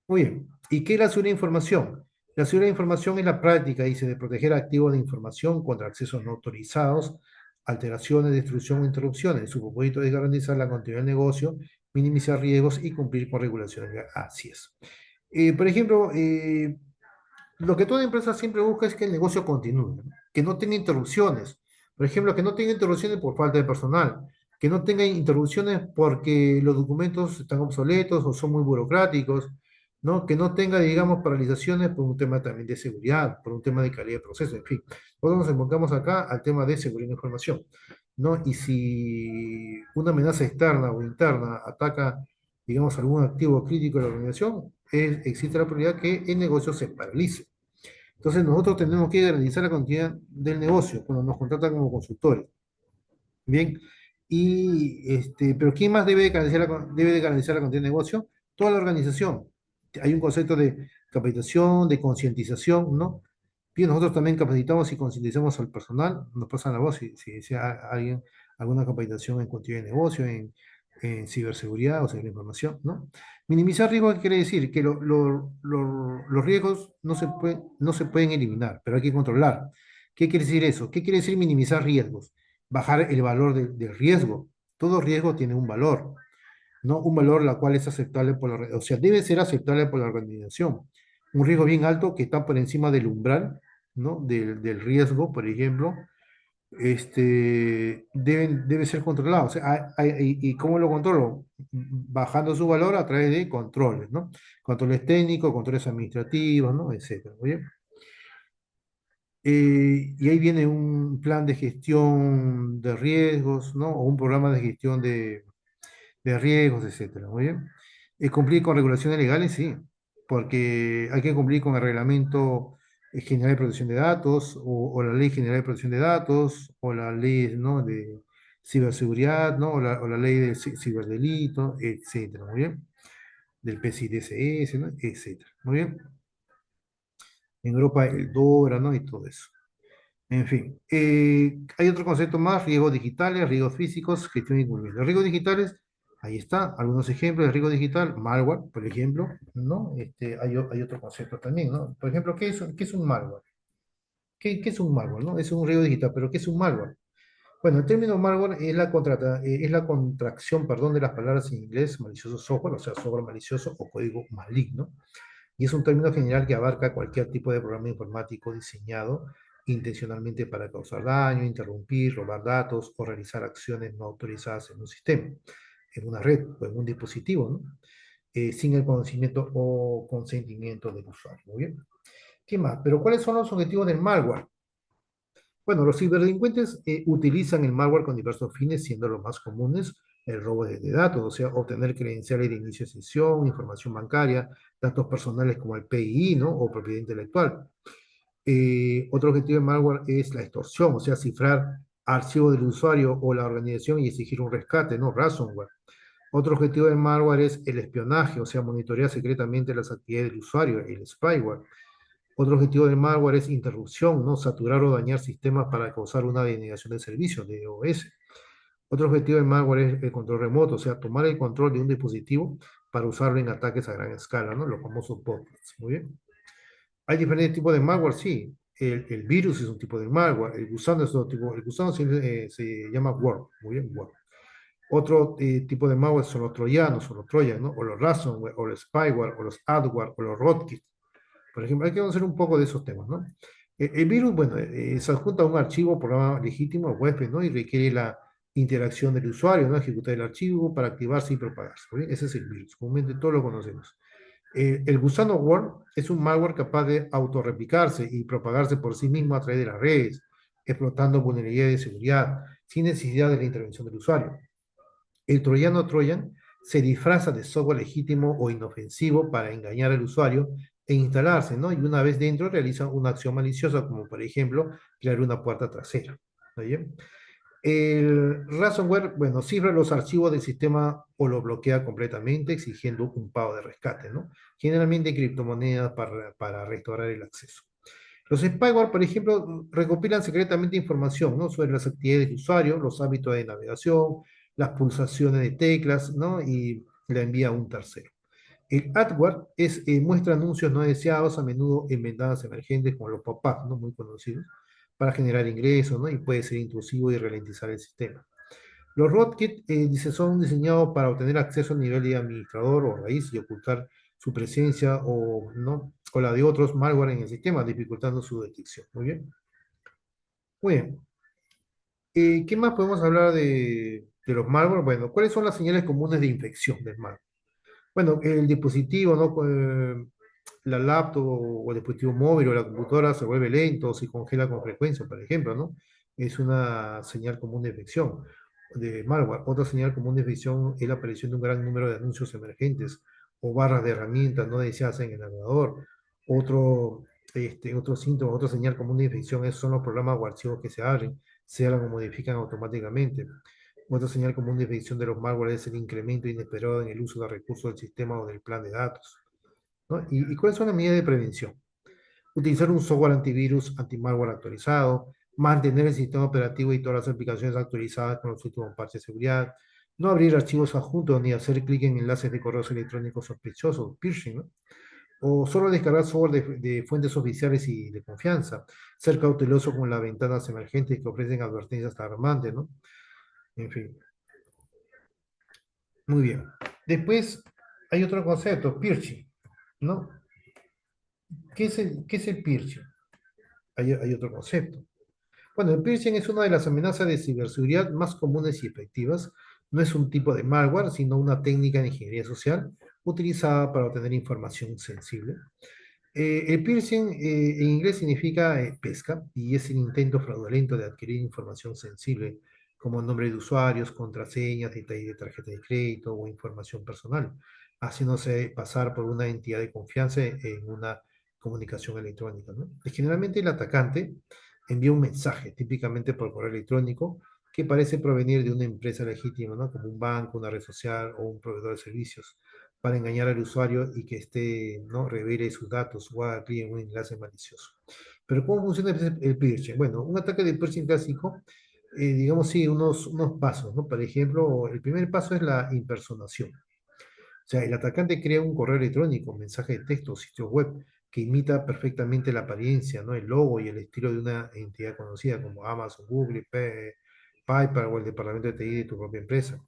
Muy bien. ¿Y qué es la seguridad de información? La seguridad de información es la práctica, dice, de proteger activos de información contra accesos no autorizados, alteraciones, destrucción o interrupciones. Su propósito es garantizar la continuidad del negocio, minimizar riesgos y cumplir con regulaciones. Así es. Por ejemplo, lo que toda empresa siempre busca es que el negocio continúe, ¿no? Que no tenga interrupciones. Por ejemplo, que no tenga interrupciones por falta de personal, que no tenga interrupciones porque los documentos están obsoletos o son muy burocráticos, ¿no? Que no tenga, digamos, paralizaciones por un tema también de seguridad, por un tema de calidad de proceso, en fin. Nosotros nos enfocamos acá al tema de seguridad de información, ¿no? Y si una amenaza externa o interna ataca, digamos, algún activo crítico de la organización, existe la probabilidad que el negocio se paralice. Entonces nosotros tenemos que garantizar la continuidad del negocio cuando nos contratan como consultores. Bien, pero ¿quién más debe de garantizar debe de garantizar la continuidad del negocio? Toda la organización. Hay un concepto de capacitación, de concientización, ¿no? Bien, nosotros también capacitamos y concientizamos al personal, nos pasan la voz si desea alguien alguna capacitación en continuidad de negocio, en ciberseguridad o ciberinformación, ¿no? Minimizar riesgos, ¿qué quiere decir? Que los riesgos no se pueden eliminar, pero hay que controlar. ¿Qué quiere decir eso? ¿Qué quiere decir minimizar riesgos? Bajar el valor del riesgo. Todo riesgo tiene un valor, ¿no? Un valor la cual es aceptable o sea, debe ser aceptable por la organización. Un riesgo bien alto que está por encima del umbral, ¿no? Del riesgo, por ejemplo, debe ser controlado. O sea, ¿y cómo lo controlo? Bajando su valor a través de controles, ¿no? Controles técnicos, controles administrativos, ¿no? Etcétera. ¿Muy bien? Y ahí viene un plan de gestión de riesgos, ¿no? O un programa de gestión de riesgos, etcétera. Muy bien. Cumplir con regulaciones legales, sí, porque hay que cumplir con el Reglamento General de Protección de Datos, o la Ley General de Protección de Datos, o la ley, ¿no? de ciberseguridad, ¿no? O la ley de ciberdelito, etcétera. Muy bien. Del PCI-DSS, ¿no? Etcétera. Muy bien. En Europa el DORA, ¿no? Y todo eso. En fin, hay otro concepto más, riesgos digitales, riesgos físicos, gestión y cumplimiento. Los riesgos digitales, ahí está, algunos ejemplos de riesgo digital, malware, por ejemplo, ¿no? Hay otro concepto también, ¿no? Por ejemplo, qué es un malware? ¿Qué es un malware, no? Es un riesgo digital, pero ¿qué es un malware? Bueno, el término malware es la contracción, perdón, de las palabras en inglés malicioso software, o sea, software malicioso o código maligno, y es un término general que abarca cualquier tipo de programa informático diseñado intencionalmente para causar daño, interrumpir, robar datos o realizar acciones no autorizadas en un sistema, en una red o en un dispositivo, ¿no? Sin el conocimiento o consentimiento del usuario. Muy bien. ¿Qué más? Pero ¿cuáles son los objetivos del malware? Bueno, los ciberdelincuentes utilizan el malware con diversos fines, siendo los más comunes el robo de datos, o sea, obtener credenciales de inicio de sesión, información bancaria, datos personales como el PII, ¿no? O propiedad intelectual. Otro objetivo del malware es la extorsión, o sea, cifrar archivos del usuario o la organización y exigir un rescate, ¿no? Ransomware. Otro objetivo del malware es el espionaje, o sea, monitorear secretamente las actividades del usuario, el spyware. Otro objetivo del malware es interrupción, ¿no? Saturar o dañar sistemas para causar una denegación de servicio, de DOS. Otro objetivo del malware es el control remoto, o sea, tomar el control de un dispositivo para usarlo en ataques a gran escala, ¿no? Los famosos botnets. Muy bien. Hay diferentes tipos de malware, sí. El virus es un tipo de malware, el gusano es otro tipo, el gusano se llama worm, muy bien, worm. Otro tipo de malware son los troyanos, o los troyans, ¿no? O los ransomware, o los spyware, o los adware, o los rootkits. Por ejemplo, hay que conocer un poco de esos temas, ¿no? El virus, bueno, se adjunta a un archivo, programa legítimo, web, ¿no? Y requiere la interacción del usuario, ¿no? Ejecutar el archivo para activarse y propagarse, ¿no? Ese es el virus, comúnmente todos lo conocemos. El gusano worm es un malware capaz de autorreplicarse y propagarse por sí mismo a través de las redes, explotando vulnerabilidades de seguridad, sin necesidad de la intervención del usuario. El troyano Trojan se disfraza de software legítimo o inofensivo para engañar al usuario e instalarse, ¿no? Y una vez dentro realiza una acción maliciosa, como por ejemplo crear una puerta trasera. ¿Está bien? El ransomware, bueno, cifra los archivos del sistema o lo bloquea completamente, exigiendo un pago de rescate, ¿no? Generalmente criptomonedas para restaurar el acceso. Los spyware, por ejemplo, recopilan secretamente información, ¿no? Sobre las actividades del usuario, los hábitos de navegación, las pulsaciones de teclas, ¿no? Y la envía a un tercero. El adware muestra anuncios no deseados, a menudo en ventanas emergentes como los pop-up, ¿no? Muy conocidos, para generar ingresos, ¿no? Y puede ser intrusivo y ralentizar el sistema. Los rootkits son diseñados para obtener acceso a nivel de administrador o raíz y ocultar su presencia o, ¿no? o la de otros malware en el sistema, dificultando su detección. Muy bien. Muy bien. ¿Qué más podemos hablar de los malware? Bueno, ¿cuáles son las señales comunes de infección del malware? Bueno, el dispositivo, ¿no? La laptop o el dispositivo móvil o la computadora se vuelve lento o se congela con frecuencia, por ejemplo, ¿no? Es una señal común de infección de malware. Otra señal común de infección es la aparición de un gran número de anuncios emergentes o barras de herramientas no deseadas en el navegador. Otro, otro síntoma, otra señal común de infección son los programas o archivos que se abren, se abren o modifican automáticamente. Otra señal común de infección de los malware es el incremento inesperado en el uso de recursos del sistema o del plan de datos, ¿no? ¿Y cuáles son las medidas de prevención? Utilizar un software antivirus, anti-malware actualizado, mantener el sistema operativo y todas las aplicaciones actualizadas con los últimos parches de seguridad, no abrir archivos adjuntos ni hacer clic en enlaces de correos electrónicos sospechosos, phishing, ¿no? O solo descargar software de fuentes oficiales y de confianza, ser cauteloso con las ventanas emergentes que ofrecen advertencias alarmantes, ¿no? En fin, muy bien. Después hay otro concepto, phishing, ¿no? ¿Qué es el piercing? Hay otro concepto. Bueno, el piercing es una de las amenazas de ciberseguridad más comunes y efectivas. No es un tipo de malware, sino una técnica de ingeniería social utilizada para obtener información sensible. El piercing en inglés significa pesca y es el intento fraudulento de adquirir información sensible como nombre de usuarios, contraseñas, detalles de tarjeta de crédito o información personal, haciéndose pasar por una entidad de confianza en una comunicación electrónica, ¿no? Y generalmente el atacante envía un mensaje, típicamente por correo electrónico, que parece provenir de una empresa legítima, ¿no? Como un banco, una red social o un proveedor de servicios para engañar al usuario y que éste no revele sus datos o haga clic en un enlace malicioso. Pero ¿cómo funciona el phishing? Bueno, un ataque de phishing clásico, digamos, sigue unos pasos, ¿no? Por ejemplo, el primer paso es la impersonación. O sea, el atacante crea un correo electrónico, mensaje de texto, sitio web, que imita perfectamente la apariencia, ¿no? El logo y el estilo de una entidad conocida como Amazon, Google, PayPal o el departamento de TI de tu propia empresa.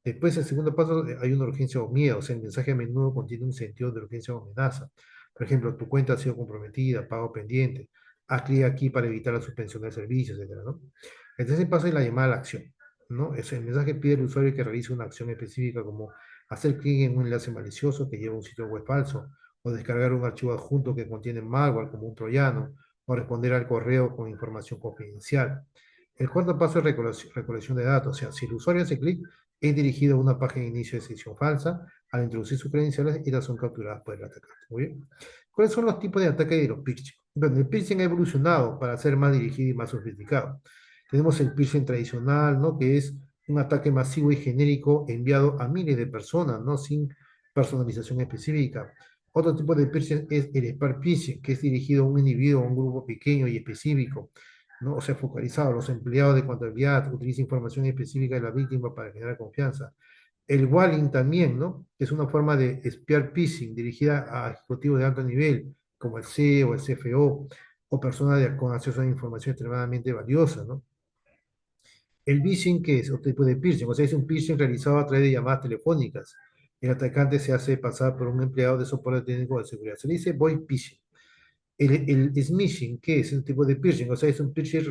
Después, el segundo paso, hay una urgencia o miedo. O sea, el mensaje a menudo contiene un sentido de urgencia o amenaza. Por ejemplo, tu cuenta ha sido comprometida, pago pendiente. Haz clic aquí para evitar la suspensión del servicio, etcétera, ¿no? El tercer paso es la llamada a la acción, ¿no? El mensaje pide al usuario que realice una acción específica como hacer clic en un enlace malicioso que lleva a un sitio web falso, o descargar un archivo adjunto que contiene malware como un troyano, o responder al correo con información confidencial. El cuarto paso es recolección de datos. O sea, si el usuario hace clic, es dirigido a una página de inicio de sesión falsa. Al introducir sus credenciales, estas son capturadas por el atacante. Muy bien. ¿Cuáles son los tipos de ataque de los phishing? Bueno, el phishing ha evolucionado para ser más dirigido y más sofisticado. Tenemos el phishing tradicional, ¿no? Que es un ataque masivo y genérico enviado a miles de personas, ¿no? Sin personalización específica. Otro tipo de phishing es el spam phishing, que es dirigido a un individuo, a un grupo pequeño y específico, ¿no? O sea, focalizado. Los empleados de contabilidad utilizan información específica de la víctima para generar confianza. El walling también, ¿no? Es una forma de espiar phishing dirigida a ejecutivos de alto nivel, como el CEO, el CFO, o personas con acceso a información extremadamente valiosa, ¿no? El phishing, que es otro tipo de piercing, o sea, es un piercing realizado a través de llamadas telefónicas. El atacante se hace pasar por un empleado de soporte técnico de seguridad. Se le dice voice phishing. El smishing, ¿qué es? Un tipo de piercing, o sea, es un piercing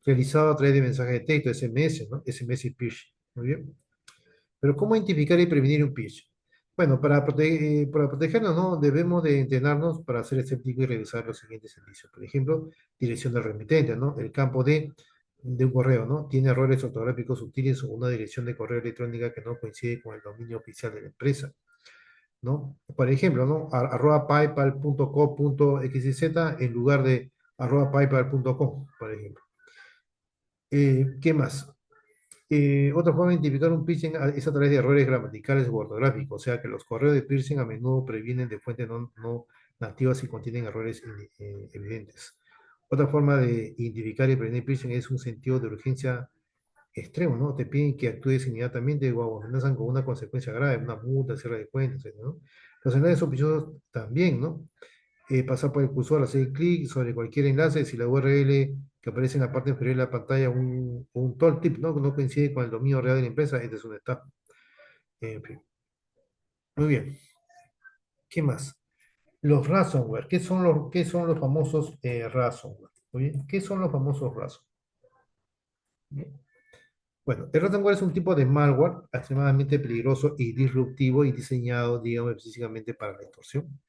realizado a través de mensajes de texto, SMS, ¿no? SMS piercing. Muy bien. Pero ¿cómo identificar y prevenir un piercing? Bueno, para protegernos, ¿no? Debemos de entrenarnos para ser escépticos y revisar los siguientes indicios. Por ejemplo, dirección del remitente, ¿no? El campo de un correo, ¿no? Tiene errores ortográficos sutiles o una dirección de correo electrónica que no coincide con el dominio oficial de la empresa, ¿no? Por ejemplo, ¿no? Arroba paypal.co.xyz en lugar de arroba paypal.com, por ejemplo. ¿Qué más? Otra forma de identificar un phishing es a través de errores gramaticales o ortográficos, o sea que los correos de phishing a menudo previenen de fuentes no nativas y contienen errores evidentes. Otra forma de identificar y prevenir phishing es un sentido de urgencia extremo, ¿no? Te piden que actúes inmediatamente o amenazan con una consecuencia grave, una multa, cierre de cuentas, etc., ¿no? Los enlaces sospechosos también, ¿no? Pasar por el cursor, hacer clic sobre cualquier enlace, si la URL que aparece en la parte inferior de la pantalla, un tooltip, ¿no? Que no coincide con el dominio real de la empresa, este es un estafa. En fin. Muy bien. ¿Qué más? Los ransomware. Qué son los famosos ransomware? Muy bien. ¿Qué son los famosos ransomware? Bien. Bueno, el ransomware es un tipo de malware extremadamente peligroso y disruptivo y diseñado, digamos, específicamente para la extorsión.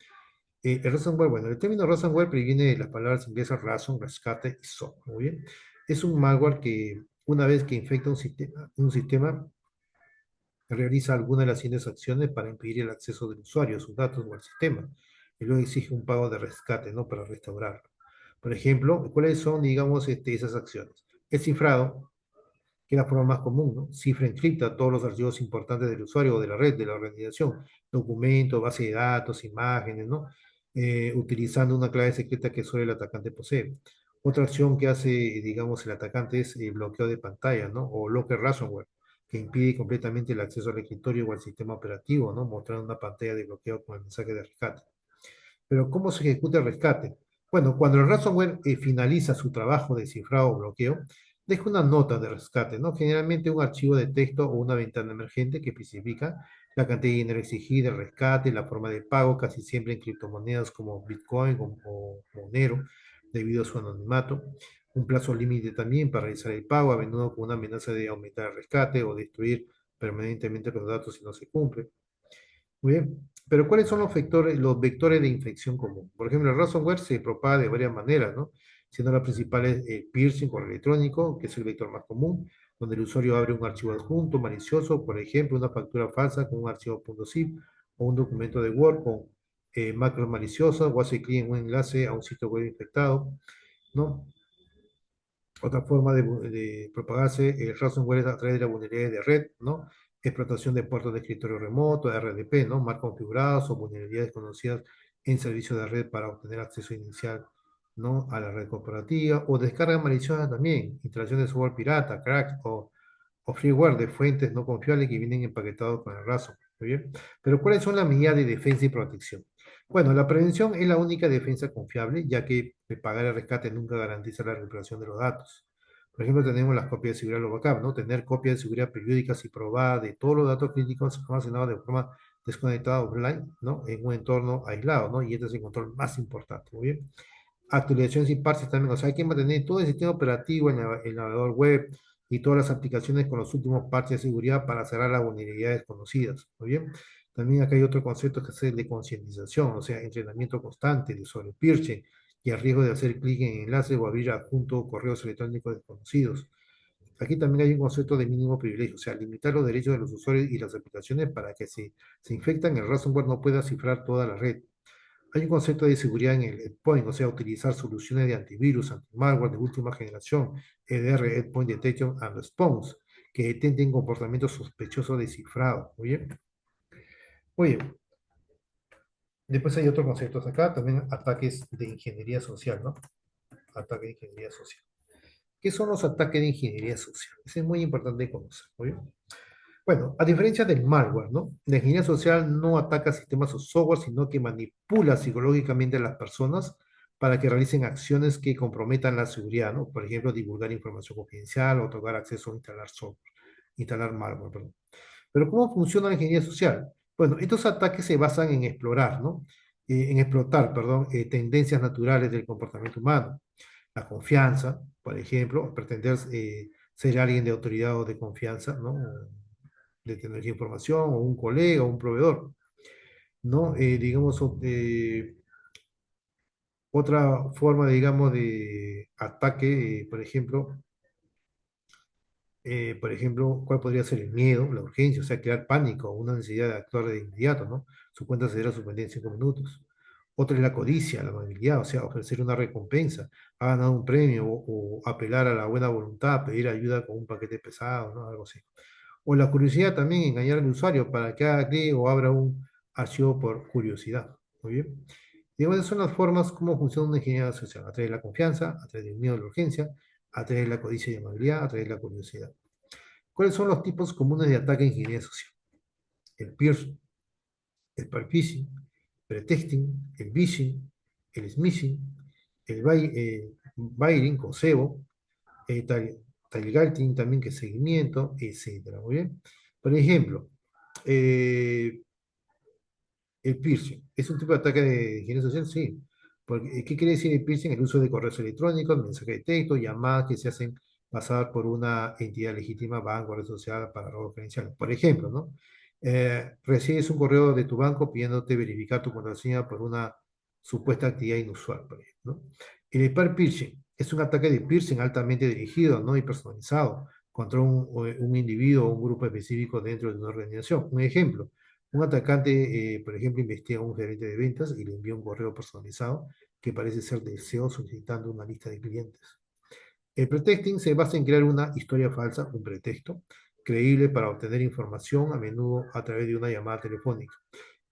El ransomware, bueno, el término ransomware proviene de las palabras inglesas ransom, rescate y SOC, muy bien. Es un malware que una vez que infecta un sistema realiza alguna de las siguientes acciones para impedir el acceso del usuario a sus datos o al sistema, y luego exige un pago de rescate, ¿no? Para restaurarlo. Por ejemplo, ¿cuáles son, digamos, esas acciones? El cifrado, que es la forma más común, ¿no? Cifra encripta todos los archivos importantes del usuario o de la red, de la organización, documentos, base de datos, imágenes, ¿no? Utilizando una clave secreta que solo el atacante posee. Otra acción que hace, digamos, el atacante es el bloqueo de pantalla, ¿no? O locker ransomware, que impide completamente el acceso al escritorio o al sistema operativo, ¿no? Mostrando una pantalla de bloqueo con el mensaje de rescate. Pero ¿cómo se ejecuta el rescate? Bueno, cuando el ransomware finaliza su trabajo de cifrado o bloqueo, deja una nota de rescate, ¿no? Generalmente un archivo de texto o una ventana emergente que especifica la cantidad de dinero exigida, el rescate, la forma de pago, casi siempre en criptomonedas como Bitcoin o Monero, debido a su anonimato. Un plazo límite también para realizar el pago, a menudo con una amenaza de aumentar el rescate o destruir permanentemente los datos si no se cumple. Muy bien. Pero ¿cuáles son los vectores de infección común? Por ejemplo, el ransomware se propaga de varias maneras, ¿no? Siendo la principal es el piercing correo electrónico, que es el vector más común, donde el usuario abre un archivo adjunto malicioso, por ejemplo, una factura falsa con un archivo .zip o un documento de Word con macros maliciosas o hace clic en un enlace a un sitio web infectado, ¿no? Otra forma de propagarse el ransomware es a través de la vulnerabilidad de red, ¿no? Explotación de puertos de escritorio remoto, RDP, ¿no? Mal configurados o vulnerabilidades conocidas en servicios de red para obtener acceso inicial, ¿no? A la red corporativa, o descarga maliciosa también, instalación de software pirata, crack o freeware de fuentes no confiables que vienen empaquetados con el ransomware. ¿Muy bien? Pero ¿cuáles son las medidas de defensa y protección? Bueno, la prevención es la única defensa confiable, ya que pagar el rescate nunca garantiza la recuperación de los datos. Por ejemplo, tenemos las copias de seguridad, los backup, ¿no? Tener copias de seguridad periódicas y probadas de todos los datos críticos almacenados de forma desconectada offline, ¿no? En un entorno aislado, ¿no? Y este es el control más importante, ¿muy bien? Actualizaciones y parches también, o sea, hay que mantener todo el sistema operativo, el navegador web y todas las aplicaciones con los últimos parches de seguridad para cerrar las vulnerabilidades conocidas, ¿muy bien? También acá hay otro concepto que es el de concientización, o sea, entrenamiento constante de sobre piercing y el riesgo de hacer clic en enlaces o abrir adjunto correos electrónicos desconocidos. Aquí también hay un concepto de mínimo privilegio, o sea, limitar los derechos de los usuarios y las aplicaciones para que si se infectan, el ransomware no pueda cifrar toda la red. Hay un concepto de seguridad en el endpoint, o sea, utilizar soluciones de antivirus, antimalware de última generación, EDR, Endpoint Detection and Response, que detecten comportamientos sospechosos de cifrado. Muy bien. Muy bien. Después hay otros conceptos acá, también ataques de ingeniería social, ¿no? Ataque de ingeniería social. ¿Qué son los ataques de ingeniería social? Eso es muy importante conocer. Muy bien. Bueno, a diferencia del malware, ¿no? La ingeniería social no ataca sistemas o software, sino que manipula psicológicamente a las personas para que realicen acciones que comprometan la seguridad, ¿no? Por ejemplo, divulgar información confidencial, otorgar acceso a instalar software, instalar malware, perdón. Pero ¿cómo funciona la ingeniería social? Bueno, estos ataques se basan en explorar, ¿no? En explotar, perdón, tendencias naturales del comportamiento humano. La confianza, por ejemplo, pretender ser alguien de autoridad o de confianza, ¿no? De tecnología de información, o un colega, o un proveedor, ¿no? Digamos, otra forma, digamos, de ataque, por ejemplo, ¿cuál podría ser el miedo, la urgencia, o sea, crear pánico, una necesidad de actuar de inmediato, ¿no? Su cuenta se será suspendida en 5 minutos. Otra es la codicia, la amabilidad, o sea, ofrecer una recompensa, ha ganado un premio o apelar a la buena voluntad, pedir ayuda con un paquete pesado, ¿no? Algo así. O la curiosidad también, engañar al usuario para que haga clic o abra un archivo por curiosidad. Muy bien. Digamos, esas son las formas como funciona una ingeniería social, a través de la confianza, a través del miedo a la urgencia, a través de la codicia y amabilidad, a través de la curiosidad. ¿Cuáles son los tipos comunes de ataque en ingeniería social? El peer, el phishing, pretexting, el vishing, el smishing, el baiting con cebo, tailgating también que es seguimiento, etcétera. Muy bien. Por ejemplo, eh, el piercing, ¿es un tipo de ataque de ingeniería social? Sí. Porque, ¿qué quiere decir el piercing? El uso de correos electrónicos, mensajes de texto, llamadas que se hacen pasar por una entidad legítima, banco, red social, para robo credencial. Por ejemplo, ¿no? Recibes un correo de tu banco pidiéndote verificar tu contraseña por una supuesta actividad inusual, por ejemplo, ¿no? El spear phishing es un ataque de piercing altamente dirigido, ¿no? Y personalizado contra un individuo o un grupo específico dentro de una organización. Un ejemplo, un atacante, por ejemplo, investiga a un gerente de ventas y le envía un correo personalizado que parece ser de SEO solicitando una lista de clientes. El pretexting se basa en crear una historia falsa, un pretexto, creíble para obtener información, a menudo a través de una llamada telefónica.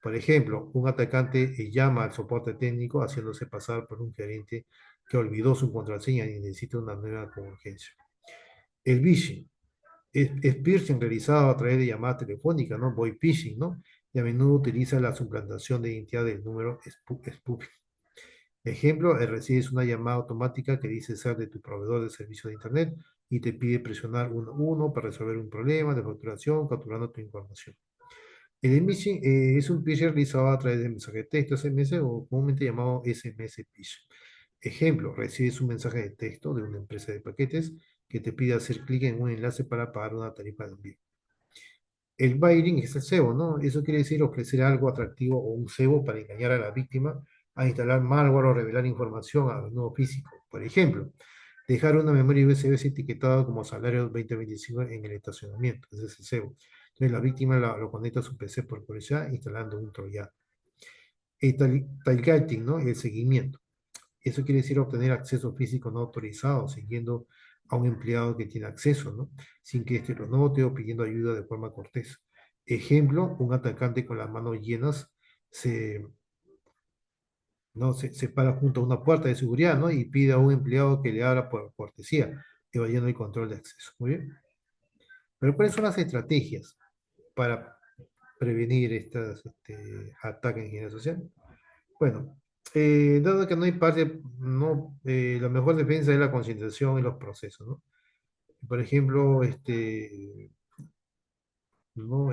Por ejemplo, un atacante llama al soporte técnico haciéndose pasar por un gerente que olvidó su contraseña y necesita una nueva con urgencia. El phishing es piercing realizado a través de llamada telefónica, ¿no? Voice phishing, ¿no? Y a menudo utiliza la suplantación de identidad del número spoofing. Ejemplo, recibes una llamada automática que dice ser de tu proveedor de servicio de Internet y te pide presionar 1 para resolver un problema de facturación capturando tu información. El phishing es un phishing realizado a través de mensaje de texto SMS o comúnmente llamado SMS phishing. Ejemplo, recibes un mensaje de texto de una empresa de paquetes que te pide hacer clic en un enlace para pagar una tarifa de envío. El baiting es el cebo, ¿no? Eso quiere decir ofrecer algo atractivo o un cebo para engañar a la víctima a instalar malware o revelar información a menudo físico. Por ejemplo, dejar una memoria USB etiquetada como salario 2025 en el estacionamiento. Ese es el cebo. Entonces la víctima lo conecta a su PC por curiosidad instalando un troyano. El tailgating, ¿no? El seguimiento. Eso quiere decir obtener acceso físico no autorizado, siguiendo a un empleado que tiene acceso, ¿no? Sin que éste lo note o pidiendo ayuda de forma cortés. Ejemplo, un atacante con las manos llenas se, ¿no? se para junto a una puerta de seguridad, ¿no? Y pide a un empleado que le abra por cortesía, evadiendo el control de acceso. Muy bien. Pero ¿cuáles son las estrategias para prevenir estos ataques en ingeniería social? Bueno, dado que no hay parte, no, la mejor defensa es la concientización y los procesos, ¿no? Por ejemplo, ¿no?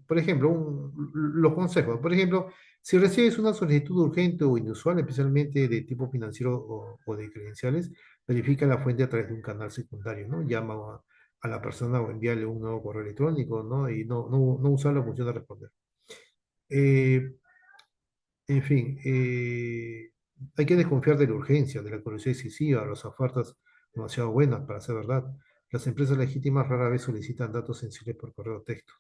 Por ejemplo, los consejos. Por ejemplo, si recibes una solicitud urgente o inusual, especialmente de tipo financiero o de credenciales, verifica la fuente a través de un canal secundario, ¿no? Llama a la persona o envíale un nuevo correo electrónico, ¿no? Y no usar la función de responder. Eh, En fin, hay que desconfiar de la urgencia, de la curiosidad excesiva, las ofertas demasiado buenas para ser verdad. Las empresas legítimas rara vez solicitan datos sensibles por correo o texto.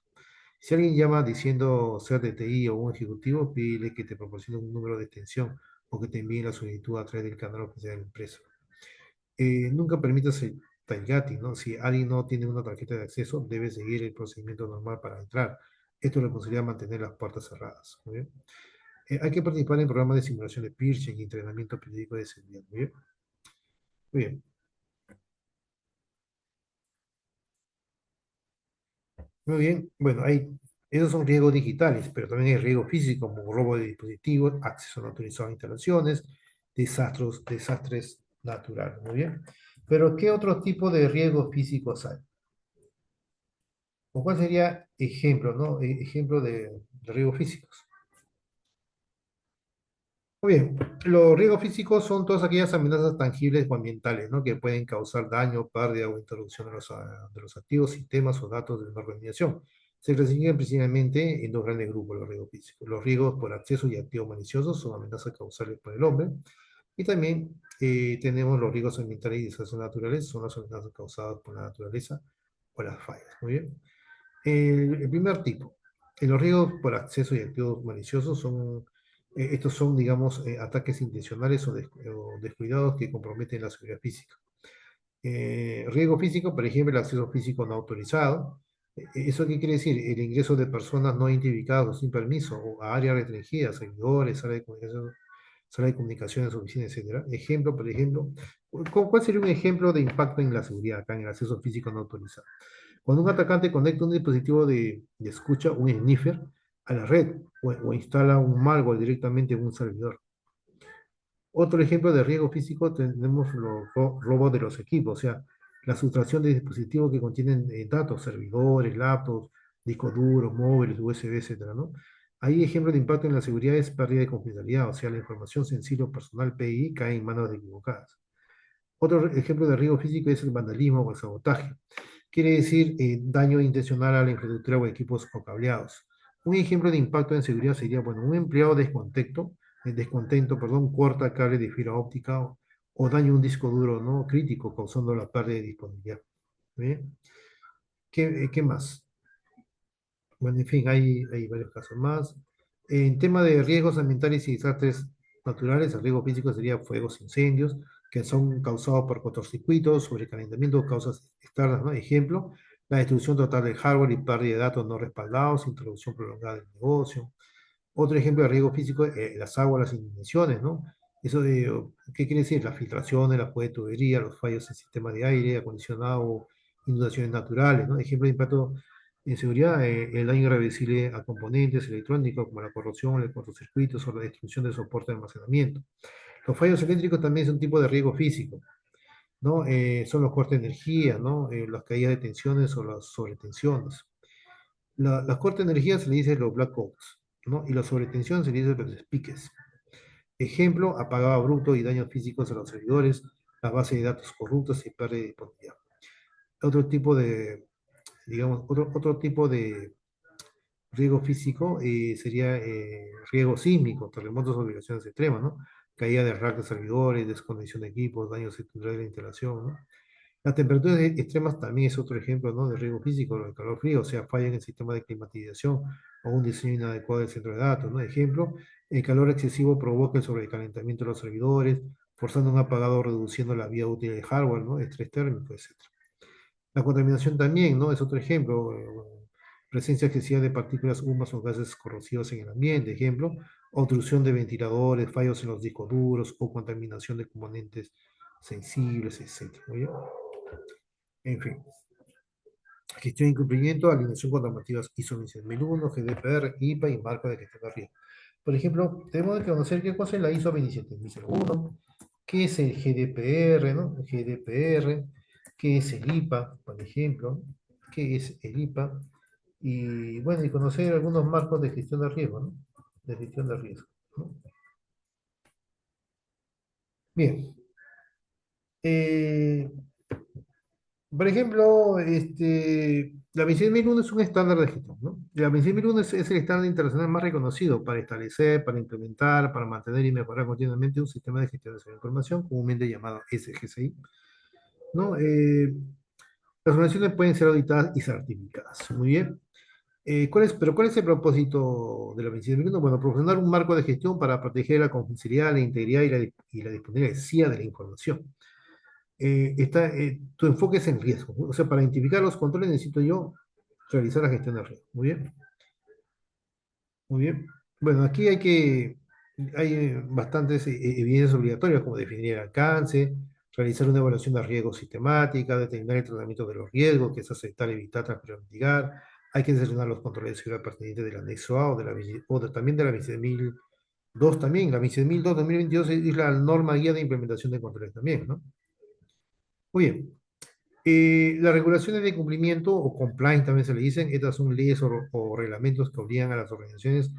Si alguien llama diciendo ser de TI o un ejecutivo, pídele que te proporcione un número de extensión o que te envíe la solicitud a través del canal oficial de la empresa. Nunca permitas el tailgating, ¿no? Si alguien no tiene una tarjeta de acceso, debe seguir el procedimiento normal para entrar. Esto le posibilidad mantener las puertas cerradas. ¿Muy bien? Hay que participar en programas de simulación de phishing y entrenamiento periódico de seguridad. Muy bien. Muy bien. Muy bien. Bueno, esos son riesgos digitales, pero también hay riesgos físicos como robo de dispositivos, acceso no autorizado a instalaciones, desastres naturales. Muy bien. Pero, ¿qué otro tipo de riesgos físicos hay? ¿O cuál sería ejemplo, no? Ejemplo de riesgos físicos. Muy bien, los riesgos físicos son todas aquellas amenazas tangibles o ambientales, ¿no? Que pueden causar daño, pérdida o interrupción de los activos, sistemas o datos de una organización. Se clasifican principalmente en dos grandes grupos los riesgos físicos. Los riesgos por acceso y activos maliciosos son amenazas causables por el hombre. Y también tenemos los riesgos ambientales y desastres naturales, son las amenazas causadas por la naturaleza o las fallas. Muy bien. El primer tipo, los riesgos por acceso y activos maliciosos son, estos son, digamos, ataques intencionales o descuidados que comprometen la seguridad física. Riesgo físico, por ejemplo, el acceso físico no autorizado. ¿Eso qué quiere decir? El ingreso de personas no identificadas o sin permiso o a áreas restringidas, servidores, sala de comunicaciones, oficinas, etcétera. Ejemplo, por ejemplo, ¿cuál sería un ejemplo de impacto en la seguridad acá en el acceso físico no autorizado? Cuando un atacante conecta un dispositivo de escucha, un sniffer, a la red o instala un malware directamente en un servidor. Otro ejemplo de riesgo físico tenemos los robos de los equipos, o sea, la sustracción de dispositivos que contienen datos, servidores, laptops, discos duros, móviles, USB, etcétera, ¿no? Hay ejemplos de impacto en la seguridad es pérdida de confidencialidad, o sea, la información sensible o personal PI cae en manos equivocadas. Otro ejemplo de riesgo físico es el vandalismo o el sabotaje. Quiere decir daño intencional a la infraestructura o equipos o cableados. Un ejemplo de impacto en seguridad sería, bueno, un empleado descontento, perdón, corta cable de fibra óptica o daña un disco duro, ¿no? Crítico, causando la pérdida de disponibilidad. ¿Bien? ¿Qué más? Bueno, en fin, hay varios casos más. En tema de riesgos ambientales y desastres naturales, el riesgo físico sería fuegos, incendios, que son causados por cortocircuitos, sobrecalentamiento, causas externas, ¿no? Ejemplo, la destrucción total del hardware y pérdida de datos no respaldados, introducción prolongada del negocio. Otro ejemplo de riesgo físico, las aguas, las inundaciones, ¿no? Eso de, ¿qué quiere decir? Las filtraciones, la fuga de tubería, los fallos en sistemas de aire acondicionado, inundaciones naturales, ¿no? Ejemplo de impacto en seguridad, el daño irreversible a componentes electrónicos como la corrosión, el cortocircuito o la destrucción de soporte de almacenamiento. Los fallos eléctricos también son un tipo de riesgo físico, ¿no? Son los cortes de energía, ¿no? Las caídas de tensiones o las sobretensiones. Las cortes de energía se le dice los blackouts, ¿no? Y la sobretensión se le dice los piques. Ejemplo, apagado abrupto y daños físicos a los servidores, las bases de datos corruptas y pérdida de disponibilidad. Otro tipo de, digamos, otro tipo de riesgo físico sería riesgo sísmico, terremotos o vibraciones extremas, ¿no? Caída de rack de servidores, desconexión de equipos, daños estructurales de la instalación, ¿no? Las temperaturas extremas también es otro ejemplo, ¿no? De riesgo físico, el calor frío, o sea, falla en el sistema de climatización o un diseño inadecuado del centro de datos, ¿no? Ejemplo, el calor excesivo provoca el sobrecalentamiento de los servidores, forzando un apagado o reduciendo la vida útil del hardware, ¿no? Estrés térmico, etc. La contaminación también, ¿no? Es otro ejemplo. Presencia excesiva de partículas humas o gases corrosivos en el ambiente, ejemplo, obstrucción de ventiladores, fallos en los discos duros o contaminación de componentes sensibles, etc. ¿Oye? En fin, gestión de incumplimiento, alineación con normativas ISO 27001, GDPR, IPA y marco de gestión de riesgo. Por ejemplo, tenemos que conocer qué cosa es la ISO 27001, qué es el GDPR, ¿no? El GDPR, qué es el IPA, por ejemplo, qué es el IPA, y bueno, y conocer algunos marcos de gestión de riesgo, ¿no? De gestión de riesgo, ¿no? Bien. Eh, Por ejemplo, la 26001 es un estándar de gestión, ¿no? La 26001 es el estándar internacional más reconocido para establecer, para implementar, para mantener y mejorar continuamente un sistema de gestión de información, comúnmente llamado SGCI, ¿no? Las organizaciones pueden ser auditadas y certificadas. Muy bien. Pero ¿cuál es el propósito de la 26001? Bueno, proporcionar un marco de gestión para proteger la confidencialidad, la integridad y la disponibilidad de la información. Tu enfoque es en riesgo. O sea, para identificar los controles necesito yo realizar la gestión de riesgo. Muy bien, muy bien. Bueno, aquí hay bastantes evidencias obligatorias, como definir el alcance, realizar una evaluación de riesgo sistemática, determinar el tratamiento de los riesgos, que es aceptar, evitar, transferir o mitigar. Hay que seleccionar los controles de seguridad pertinentes del anexo A también de la 27002 también. La 27002 2022 es la norma guía de implementación de controles también, ¿no? Muy bien. Las regulaciones de cumplimiento o compliance también se le dicen, estas son leyes o reglamentos que obligan a las organizaciones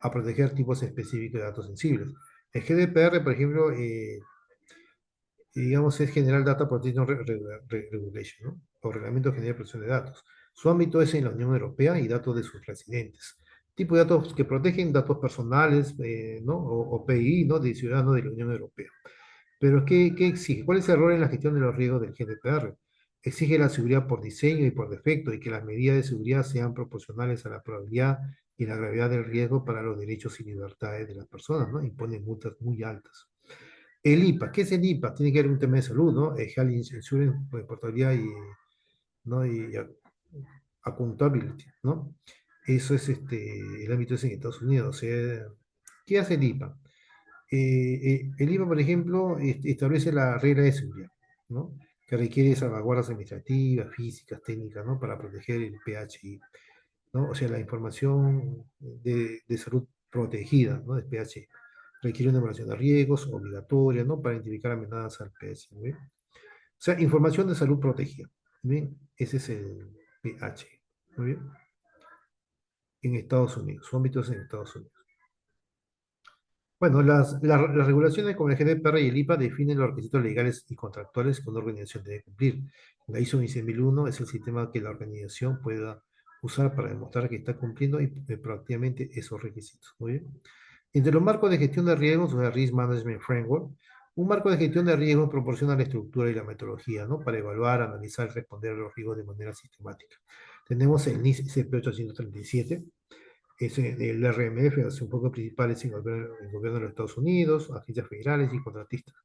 a proteger tipos específicos de datos sensibles. El GDPR, por ejemplo, digamos, es General Data Protection Regulation, ¿no? O Reglamento General de Protección de Datos. Su ámbito es en la Unión Europea y datos de sus residentes. Tipo de datos que protegen datos personales, ¿no? O PI, ¿no? De ciudadanos de la Unión Europea. Pero ¿qué exige? ¿Cuál es el rol en la gestión de los riesgos del GDPR? Exige la seguridad por diseño y por defecto y que las medidas de seguridad sean proporcionales a la probabilidad y la gravedad del riesgo para los derechos y libertades de las personas, ¿no? Impone multas muy altas. El IPA, ¿qué es el IPA? Tiene que ver con un tema de salud, ¿no? Health Insurance, pues, portabilidad y, ¿no? Accountability, ¿no? Eso es el ámbito es en Estados Unidos. O sea, ¿qué hace el IPA? El IVA, por ejemplo, establece la regla de seguridad, ¿no? Que requiere salvaguardas administrativas, físicas, técnicas, ¿no? Para proteger el PHI, ¿no? O sea, la información de salud protegida, ¿no? Del PHI. Requiere una evaluación de riesgos obligatoria, ¿no? Para identificar amenazas al PHI, ¿no? O sea, información de salud protegida, ¿bien? Ese es el PHI, ¿muy bien? En Estados Unidos, su ámbito es en Estados Unidos. Bueno, las regulaciones como el GDPR y el IPA definen los requisitos legales y contractuales que una organización debe cumplir. La ISO 26001 es el sistema que la organización pueda usar para demostrar que está cumpliendo proactivamente esos requisitos. Muy bien. Entre los marcos de gestión de riesgos, o el Risk Management Framework, un marco de gestión de riesgos proporciona la estructura y la metodología, ¿no? Para evaluar, analizar y responder a los riesgos de manera sistemática. Tenemos el NIS SP837, es el RMF, los enfoques principales en el gobierno de los Estados Unidos, agencias federales y contratistas.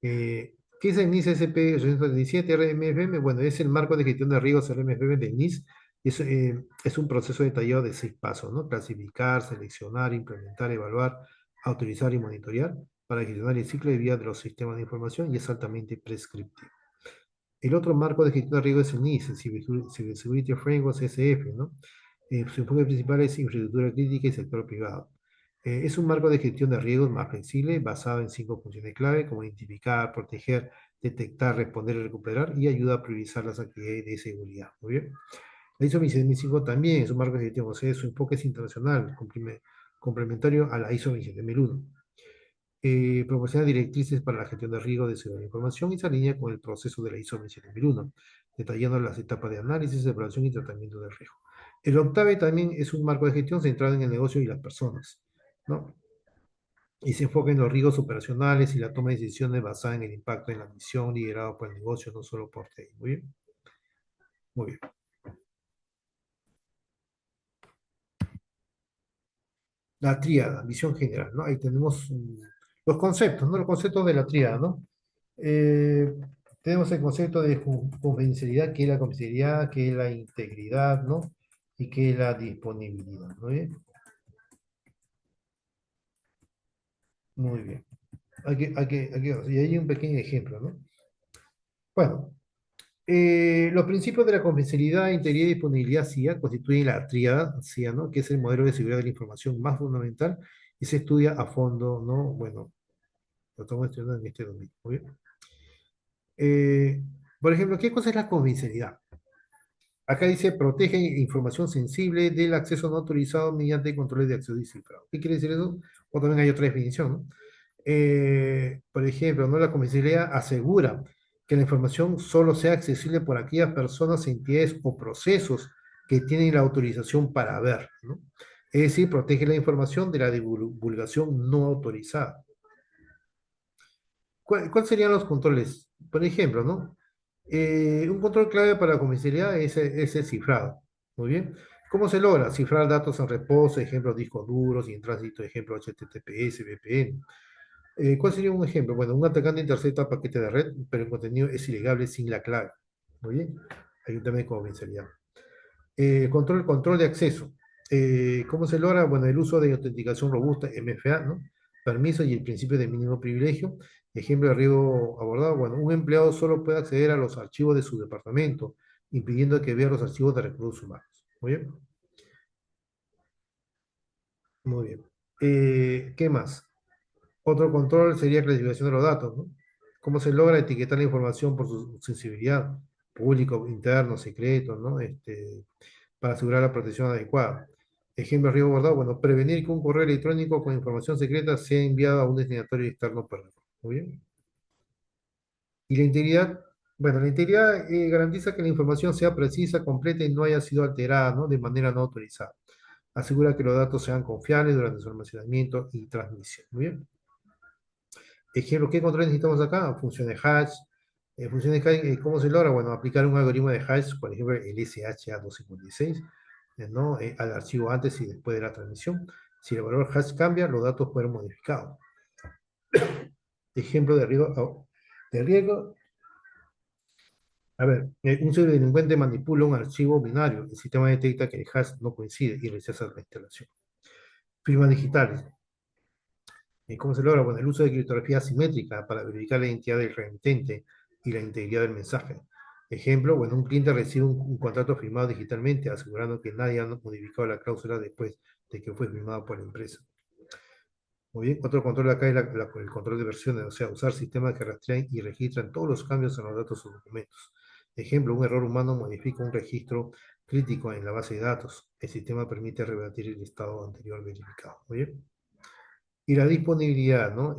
¿Qué es el NIS SP837 RMFM? Bueno, es el marco de gestión de riesgos RMFM del NIS. Es un proceso detallado de 6 pasos, ¿no? Clasificar, seleccionar, implementar, evaluar, autorizar y monitorear para gestionar el ciclo de vida de los sistemas de información y es altamente prescriptivo. El otro marco de gestión de riesgo es el NIS, el Cybersecurity Framework SF, ¿no? Su enfoque principal es infraestructura crítica y sector privado. Es un marco de gestión de riesgos más flexible, basado en 5 funciones clave, como identificar, proteger, detectar, responder y recuperar, y ayuda a priorizar las actividades de seguridad. Muy bien. La ISO 27005 también es un marco de gestión, o sea, su enfoque es internacional, complementario a la ISO 27001. Proporciona directrices para la gestión de riesgo de información y se alinea con el proceso de la ISO 27001, detallando las etapas de análisis, evaluación y tratamiento de riesgo. El Octave también es un marco de gestión centrado en el negocio y las personas, ¿no? Y se enfoca en los riesgos operacionales y la toma de decisiones basada en el impacto en la misión liderado por el negocio, no solo por TI. Muy bien, muy bien. La tríada, visión general, ¿no? Ahí tenemos los conceptos, ¿no? Los conceptos de la tríada, ¿no? Eh, Tenemos el concepto de confidencialidad, que es la confidencialidad, que es la integridad, ¿no? Y que es la disponibilidad, ¿no? Bien. Muy bien. Y hay un pequeño ejemplo, ¿no? Bueno, los principios de la confidencialidad, integridad y disponibilidad CIA constituyen la tríada CIA, ¿no? Que es el modelo de seguridad de la información más fundamental y se estudia a fondo, ¿no? Bueno, lo estamos estudiando en este domingo. Muy bien. Eh, por ejemplo, ¿qué cosa es la confidencialidad? Acá dice, protege información sensible del acceso no autorizado mediante controles de acceso y cifrado. ¿Qué quiere decir eso? O también hay otra definición, ¿no? Por ejemplo, ¿no? La confidencialidad asegura que la información solo sea accesible por aquellas personas, entidades o procesos que tienen la autorización para ver, ¿no? Es decir, protege la información de la divulgación no autorizada. ¿Cuáles serían los controles? Por ejemplo, ¿no? Un control clave para la confidencialidad es el cifrado. Muy bien. ¿Cómo se logra? Cifrar datos en reposo, ejemplo, discos duros y en tránsito, ejemplo, HTTPS, VPN. ¿Cuál sería un ejemplo? Bueno, un atacante intercepta paquete de red, pero el contenido es ilegable sin la clave. Muy bien. Hay un tema de confidencialidad. Control de acceso. ¿Cómo se logra? Bueno, el uso de autenticación robusta, MFA, ¿no? Permiso y el principio de mínimo privilegio. Ejemplo de riesgo abordado. Bueno, un empleado solo puede acceder a los archivos de su departamento, impidiendo que vea los archivos de recursos humanos. Muy bien, muy bien. ¿Qué más? Otro control sería clasificación de los datos, ¿no? ¿Cómo se logra etiquetar la información por su sensibilidad? Público, interno, secreto, ¿no? Para asegurar la protección adecuada. Ejemplo, riesgo guardado, bueno, prevenir que un correo electrónico con información secreta sea enviado a un destinatario externo para error. Muy bien. Y la integridad, bueno, la integridad garantiza que la información sea precisa, completa y no haya sido alterada, ¿no? De manera no autorizada. Asegura que los datos sean confiables durante su almacenamiento y transmisión. Muy bien. Ejemplo, ¿qué control necesitamos acá? Funciones hash. Funciones hash, ¿cómo se logra? Bueno, aplicar un algoritmo de hash, por ejemplo, el SHA-256, ¿no? Al archivo antes y después de la transmisión. Si el valor hash cambia, los datos fueron modificados. Ejemplo de riesgo. A ver, un ciberdelincuente manipula un archivo binario. El sistema detecta que el hash no coincide y rechaza la instalación. Firmas digitales. ¿Cómo se logra? Bueno, el uso de criptografía asimétrica para verificar la identidad del remitente y la integridad del mensaje. Ejemplo, bueno, un cliente recibe un contrato firmado digitalmente, asegurando que nadie ha modificado la cláusula después de que fue firmado por la empresa. Muy bien, otro control acá es el control de versiones, o sea, usar sistemas que rastrean y registran todos los cambios en los datos o documentos. Ejemplo, un error humano modifica un registro crítico en la base de datos. El sistema permite revertir el estado anterior verificado. Muy bien. Y la disponibilidad, ¿no?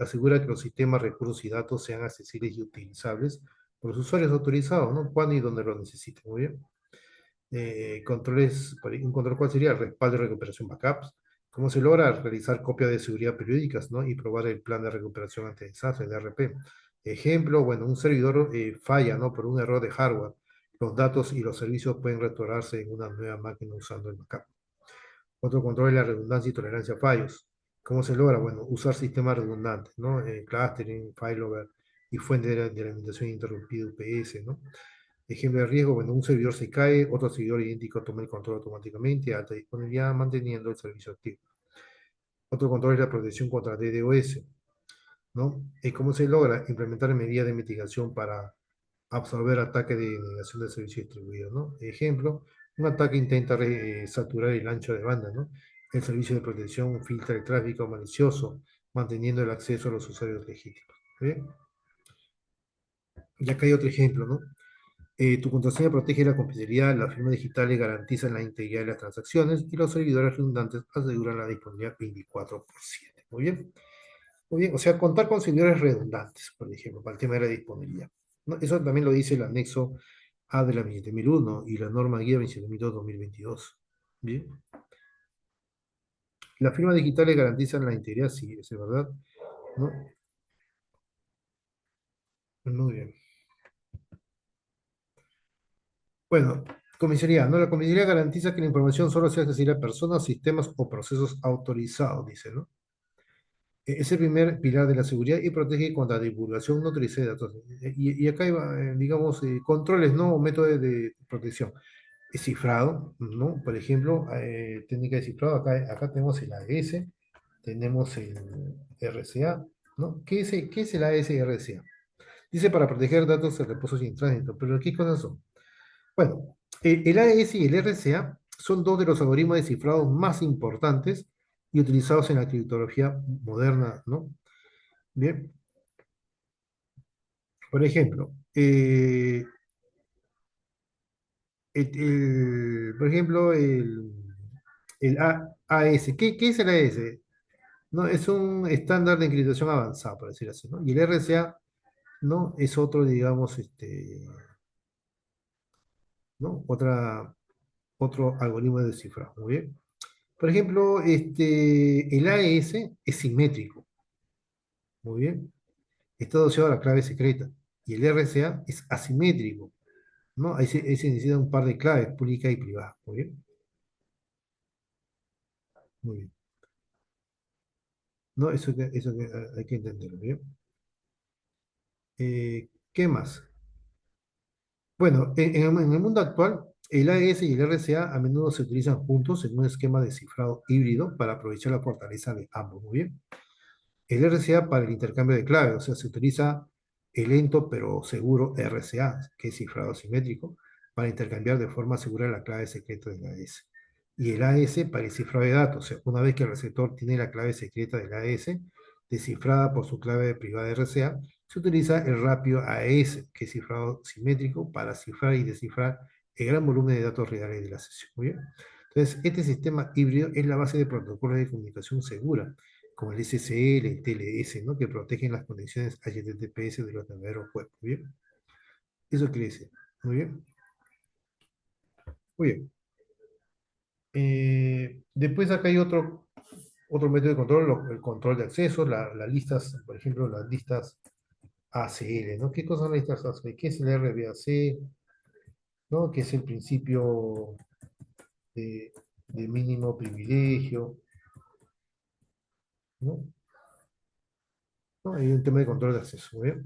Asegura que los sistemas, recursos y datos sean accesibles y utilizables por los usuarios autorizados, ¿no? Cuando y donde lo necesiten, muy bien. Controles, un control cuál sería el respaldo y recuperación backups. ¿Cómo se logra realizar copias de seguridad periódicas, ¿no? Y probar el plan de recuperación ante desastre, DRP? Ejemplo, bueno, un servidor falla, ¿no? Por un error de hardware. Los datos y los servicios pueden restaurarse en una nueva máquina usando el backup. Otro control es la redundancia y tolerancia a fallos. ¿Cómo se logra? Bueno, usar sistemas redundantes, ¿no? Clustering, failover y fuente de la alimentación interrumpida UPS, ¿no? Ejemplo de riesgo, bueno, un servidor se cae, otro servidor idéntico toma el control automáticamente, alta disponibilidad, manteniendo el servicio activo. Otro control es la protección contra DDoS, ¿no? ¿Cómo se logra? Implementar medidas de mitigación para absorber ataques de negación de servicio distribuido, ¿no? Ejemplo, un ataque intenta saturar el ancho de banda, ¿no? El servicio de protección filtra el tráfico malicioso, manteniendo el acceso a los usuarios legítimos. ¿Bien? Y acá hay otro ejemplo, ¿no? Tu contraseña protege la confidencialidad, las firmas digitales garantizan la integridad de las transacciones y los servidores redundantes aseguran la disponibilidad 24/7. Muy bien. Muy bien, o sea, contar con servidores redundantes, por ejemplo, para el tema de la disponibilidad, ¿no? Eso también lo dice el anexo A de la 27001 y la norma guía 27002-2022. Bien. Las firmas digitales garantizan la integridad, sí, eso es verdad, ¿no? Muy bien. Bueno, comisaría, ¿no? La comisaría garantiza que la información solo sea accesible a personas, sistemas o procesos autorizados, dice, ¿no? Es el primer pilar de la seguridad y protege contra divulgación no autorizada de datos. Y acá hay, digamos, controles, ¿no? O métodos de protección. Es cifrado, ¿no? Por ejemplo, técnica de cifrado, acá tenemos el AES, tenemos el RCA, ¿no? Qué es el AES y RCA? Dice para proteger datos de reposo sin tránsito, pero ¿qué cosas son? Bueno, el AES y el RCA son dos de los algoritmos de cifrado más importantes y utilizados en la criptografía moderna, ¿no? Bien, por ejemplo, por ejemplo, AES. ¿Qué es el AES? No, es un estándar de encriptación avanzado, por decir así, ¿no? Y el RCA, ¿no? Es otro, digamos, ¿no? Otro algoritmo de descifrado, muy bien. Por ejemplo, el AES es simétrico, muy bien. Está asociado a la clave secreta. Y el RCA es asimétrico, ¿no? Ahí se necesitan un par de claves, pública y privada, muy bien. Muy bien. ¿No? Hay que entenderlo, ¿bien? ¿Qué más? Bueno, en el mundo actual, el AES y el RCA a menudo se utilizan juntos en un esquema de cifrado híbrido para aprovechar la fortaleza de ambos, muy bien. El RCA para el intercambio de claves, o sea, se utiliza el lento pero seguro RCA, que es cifrado simétrico, para intercambiar de forma segura la clave secreta del AES. Y el AES para el cifrado de datos, o sea, una vez que el receptor tiene la clave secreta del AES, descifrada por su clave privada RCA, se utiliza el rápido AES, que es cifrado simétrico, para cifrar y descifrar el gran volumen de datos reales de la sesión. ¿Muy bien? Entonces, este sistema híbrido es la base de protocolos de comunicación segura como el SSL, el TLS, ¿no? Que protegen las conexiones HTTPS de los navegadores web. Muy bien. Eso quiere decir. Muy bien. Muy bien. Después acá hay otro método de control, el control de acceso, las listas, por ejemplo, las listas ACL, ¿no? ¿Qué cosas son las listas ACL? ¿Qué es el RBAC? ¿No? ¿Qué es el principio de, de mínimo privilegio? ¿No? ¿No? Hay un tema de control de acceso. Muy bien.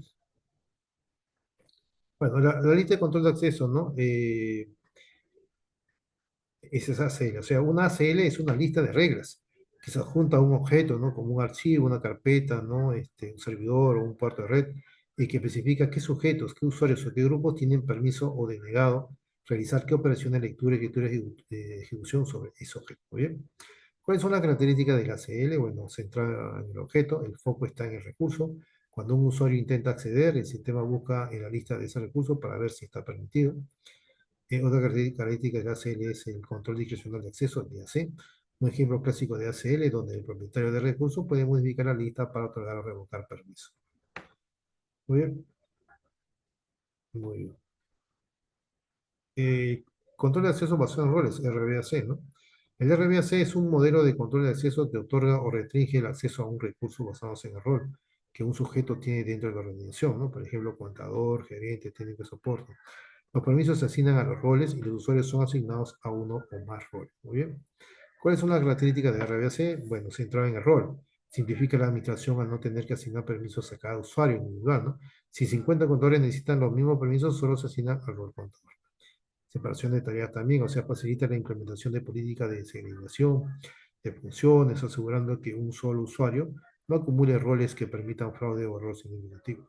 Bueno, la lista de control de acceso, ¿no? Ese es ACL. O sea, una ACL es una lista de reglas que se adjunta a un objeto, ¿no? Como un archivo, una carpeta, ¿no? Un servidor o un puerto de red, y que especifica qué sujetos, qué usuarios o qué grupos tienen permiso o denegado realizar qué operaciones de lectura, escritura y ejecución sobre ese objeto. ¿Muy bien? ¿Cuáles son las características del ACL? Bueno, centrada en el objeto, el foco está en el recurso. Cuando un usuario intenta acceder, el sistema busca en la lista de ese recurso para ver si está permitido. Otra característica del ACL es el control discrecional de acceso, el DAC. Un ejemplo clásico de ACL, donde el propietario de recursos puede modificar la lista para otorgar o revocar permiso. Muy bien, muy bien. Eh, Control de acceso basado en roles, RBAC, ¿no? El RBAC es un modelo de control de acceso que otorga o restringe el acceso a un recurso basado en el rol que un sujeto tiene dentro de la organización, ¿no? Por ejemplo, contador, gerente, técnico de soporte. Los permisos se asignan a los roles y los usuarios son asignados a uno o más roles. Muy bien. ¿Cuáles son las características de RBAC? Bueno, centrado en el rol. Simplifica la administración al no tener que asignar permisos a cada usuario individual, ¿no? Si 50 contadores necesitan los mismos permisos, solo se asignan al rol contador. Separación de tareas también, o sea, facilita la implementación de políticas de segregación de funciones, asegurando que un solo usuario no acumule roles que permitan fraude o error significativo.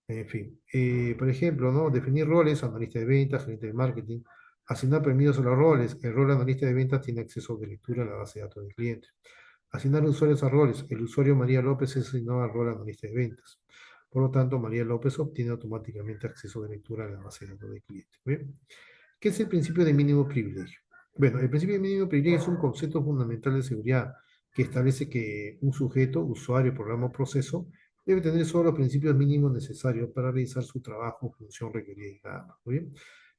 En fin, por ejemplo, ¿no? Definir roles, analista de ventas, gerente de marketing, asignar permisos a los roles. El rol analista de ventas tiene acceso de lectura a la base de datos del cliente. Asignar usuarios a roles. El usuario María López es asignado al rol analista de ventas. Por lo tanto, María López obtiene automáticamente acceso de lectura a la base de datos del cliente. ¿Bien? ¿Qué es el principio de mínimo privilegio? Bueno, el principio de mínimo privilegio es un concepto fundamental de seguridad que establece que un sujeto, usuario, programa o proceso debe tener solo los principios mínimos necesarios para realizar su trabajo o función requerida y nada más. ¿Muy bien?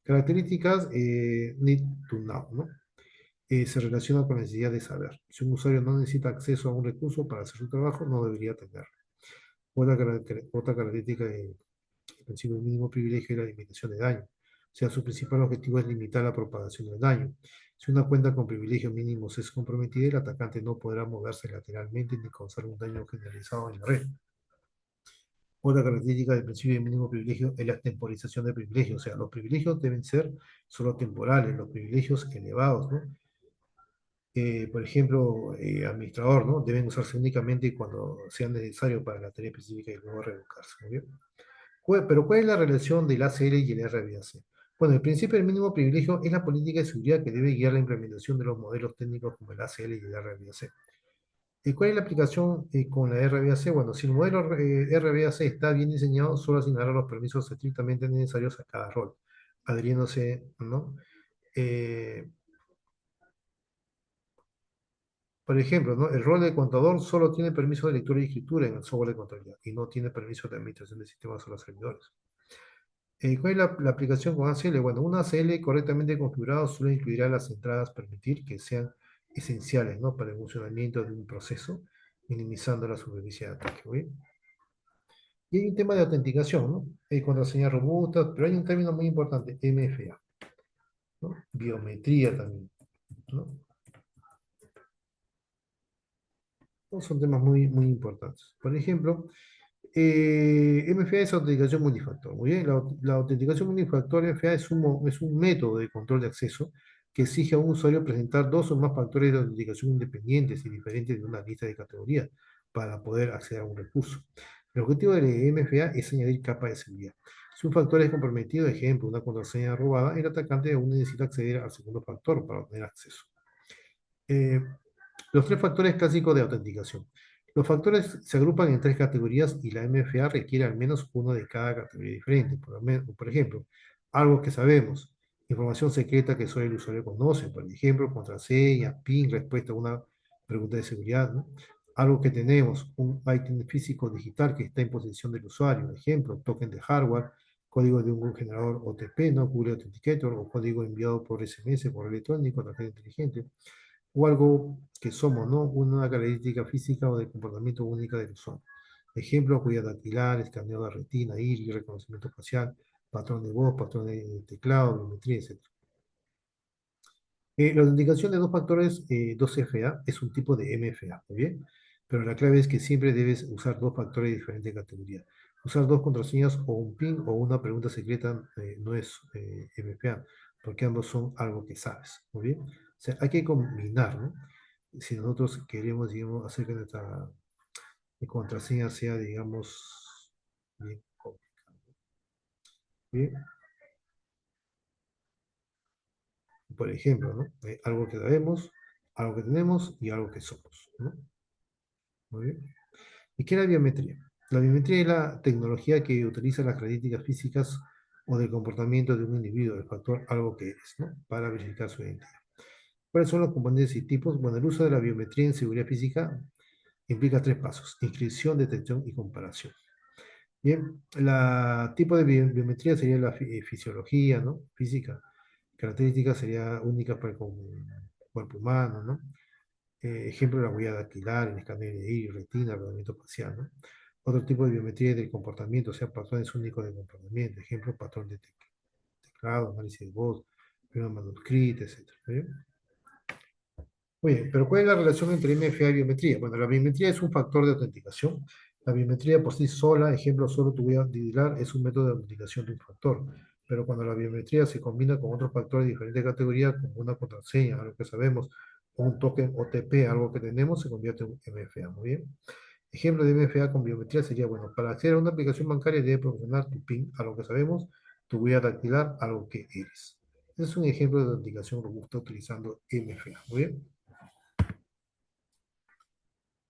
Características need to know, ¿no? Se relaciona con la necesidad de saber. Si un usuario no necesita acceso a un recurso para hacer su trabajo, no debería tenerlo. Otra característica del principio de mínimo privilegio es la limitación de daño. O sea, su principal objetivo es limitar la propagación del daño. Si una cuenta con privilegios mínimos es comprometida, el atacante no podrá moverse lateralmente ni causar un daño generalizado en la red. Otra característica del principio de mínimo privilegio es la temporización de privilegios. O sea, los privilegios deben ser solo temporales, los privilegios elevados, ¿no? Por ejemplo, administrador, ¿no? Deben usarse únicamente cuando sea necesario para la tarea específica y luego revocarse. ¿Muy bien? Pero ¿cuál es la relación del ACL y el RBAC? Bueno, el principio del mínimo privilegio es la política de seguridad que debe guiar la implementación de los modelos técnicos como el ACL y el RBAC. ¿Y cuál es la aplicación con la RBAC? Bueno, si el modelo RBAC está bien diseñado, solo asignará los permisos estrictamente necesarios a cada rol, adhiriéndose, ¿no? Eh, por ejemplo, ¿no? El rol de contador solo tiene permiso de lectura y escritura en el software de contabilidad y no tiene permiso de administración de sistemas o los servidores. ¿Cuál es la aplicación con ACL? Bueno, un ACL correctamente configurado solo incluirá las entradas permitir que sean esenciales, ¿no? Para el funcionamiento de un proceso, minimizando la superficie de ataque. ¿Bien? Y hay un tema de autenticación, ¿no? Contraseñas robustas, pero hay un término muy importante, MFA, ¿no? Biometría también, ¿no? Son temas muy, muy importantes. Por ejemplo, MFA es autenticación multifactor. Muy bien, la autenticación multifactor MFA es un método de control de acceso que exige a un usuario presentar dos o más factores de autenticación independientes y diferentes de una lista de categorías para poder acceder a un recurso. El objetivo de MFA es añadir capas de seguridad. Si un factor es comprometido, ejemplo, una contraseña robada, el atacante aún necesita acceder al segundo factor para obtener acceso. Eh, los tres factores clásicos de autenticación. Los factores se agrupan en tres categorías y la MFA requiere al menos uno de cada categoría diferente. Por ejemplo, algo que sabemos, información secreta que solo el usuario conoce, por ejemplo, contraseña, PIN, respuesta a una pregunta de seguridad, ¿no? Algo que tenemos, un ítem físico digital que está en posesión del usuario, ejemplo, token de hardware, código de un generador OTP, ¿no? Google Authenticator, o código enviado por SMS, por electrónico, tarjeta inteligente o algo que somos, ¿no? Una característica física o de comportamiento única del usuario. Ejemplo, huella dactilar, escaneo de retina, iris, reconocimiento facial, patrón de voz, patrón de teclado, biometría, etc. La autenticación de dos factores, 2FA, es un tipo de MFA, ¿muy bien? Pero la clave es que siempre debes usar dos factores de diferente categoría. Usar dos contraseñas o un PIN o una pregunta secreta no es MFA, porque ambos son algo que sabes, ¿muy bien? O sea, hay que combinar, ¿no? Si nosotros queremos, digamos, hacer que nuestra contraseña sea, digamos, bien complicada. Bien, por ejemplo, ¿no? Algo que sabemos, algo que tenemos y algo que somos, ¿no? Muy bien. ¿Y qué es la biometría? La biometría es la tecnología que utiliza las características físicas o del comportamiento de un individuo, el factor algo que es, ¿no? Para verificar su identidad. ¿Cuáles son los componentes y tipos? Bueno, el uso de la biometría en seguridad física implica tres pasos: inscripción, detección y comparación. Bien, la tipo de biometría sería la fisiología, ¿no? Física. Características sería únicas para el cuerpo humano, ¿no? Ejemplo, la huella dactilar, el escáner de iris, retina, rodamiento facial, ¿no? Otro tipo de biometría es del comportamiento, o sea, patrones únicos de comportamiento. Ejemplo, patrón de teclado, análisis de voz, firma manuscrita, etc. ¿Bien? Muy bien, pero ¿cuál es la relación entre MFA y biometría? Bueno, la biometría es un factor de autenticación. La biometría por sí sola, ejemplo, solo tu huella digital, es un método de autenticación de un factor. Pero cuando la biometría se combina con otros factores de diferentes categorías, como una contraseña, algo que sabemos, o un token OTP, algo que tenemos, se convierte en MFA. Muy bien. Ejemplo de MFA con biometría sería, bueno, para acceder a una aplicación bancaria debe proporcionar tu PIN, algo que sabemos, tu huella dactilar, algo que eres. Ese es un ejemplo de autenticación robusta utilizando MFA. Muy bien.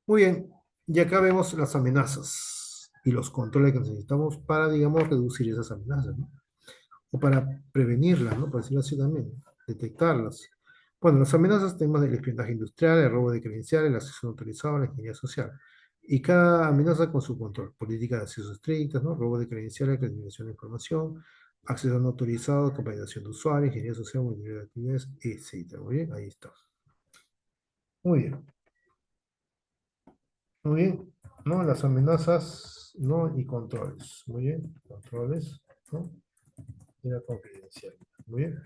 Muy bien, y acá vemos las amenazas y los controles que necesitamos para, digamos, reducir esas amenazas, ¿no? O para prevenirlas, ¿no? Por decirlo así también, detectarlas. Bueno, las amenazas tenemos el espionaje industrial, el robo de credenciales, el acceso no autorizado, la ingeniería social. Y cada amenaza con su control, política de acceso estrictas, ¿no? Robo de credenciales, clasificación de información, acceso no autorizado, compartición de usuarios, ingeniería social, monitoreo de actividades, etcétera. Muy bien, ahí está. Muy bien. Muy bien, ¿no? Las amenazas, ¿no? Y controles. Muy bien, controles, ¿no? Y la confidencialidad. Muy bien.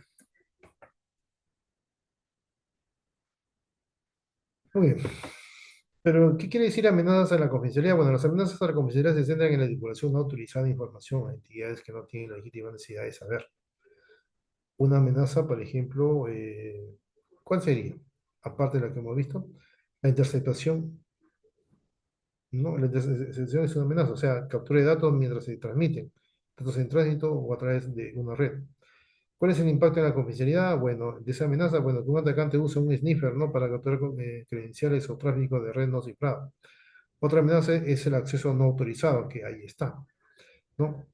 Muy bien. Pero, ¿qué quiere decir amenazas a la confidencialidad? Bueno, las amenazas a la confidencialidad se centran en la divulgación no autorizada de información a entidades que no tienen la legítima necesidad de saber. Una amenaza, por ejemplo, ¿cuál sería? Aparte de la que hemos visto, la interceptación, ¿no? La interceptación es una amenaza, o sea, captura de datos mientras se transmiten, datos en tránsito o a través de una red. ¿Cuál es el impacto en la confidencialidad? Bueno, de esa amenaza, bueno, que un atacante usa un sniffer, ¿no? Para capturar credenciales o tráfico de red no cifrado. Otra amenaza es el acceso no autorizado, que ahí está, ¿no?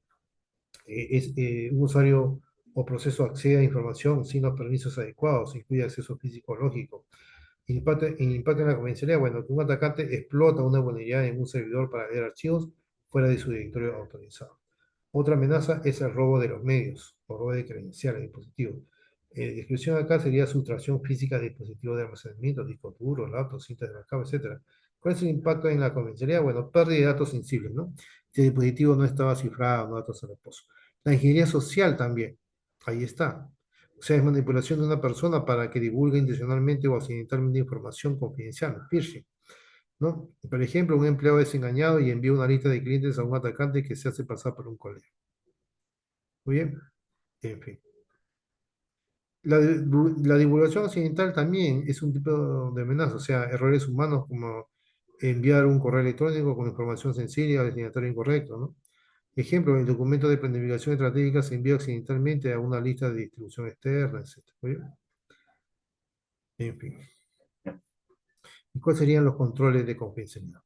Un usuario o proceso accede a información sin los permisos adecuados, incluye acceso físico o lógico. Impacto en la confidencialidad, bueno, que un atacante explota una vulnerabilidad en un servidor para leer archivos fuera de su directorio autorizado. Otra amenaza es el robo de los medios o robo de credenciales de dispositivos. Exclusión acá sería sustracción física de dispositivos de almacenamiento, discos duros, laptops, cintas de backup, etcétera. ¿Cuál es el impacto en la confidencialidad? Bueno, pérdida de datos sensibles, ¿no? Si el dispositivo no estaba cifrado, no datos a reposo. La ingeniería social también, ahí está. O sea, es manipulación de una persona para que divulgue intencionalmente o accidentalmente información confidencial, phishing, ¿no? Por ejemplo, un empleado es engañado y envía una lista de clientes a un atacante que se hace pasar por un colega. Muy bien, en fin. La divulgación accidental también es un tipo de amenaza, o sea, errores humanos como enviar un correo electrónico con información sensible al destinatario incorrecto, ¿no? Ejemplo, el documento de planificación estratégica se envía accidentalmente a una lista de distribución externa, etc. Muy bien, en fin. ¿Y cuáles serían los controles de confidencialidad?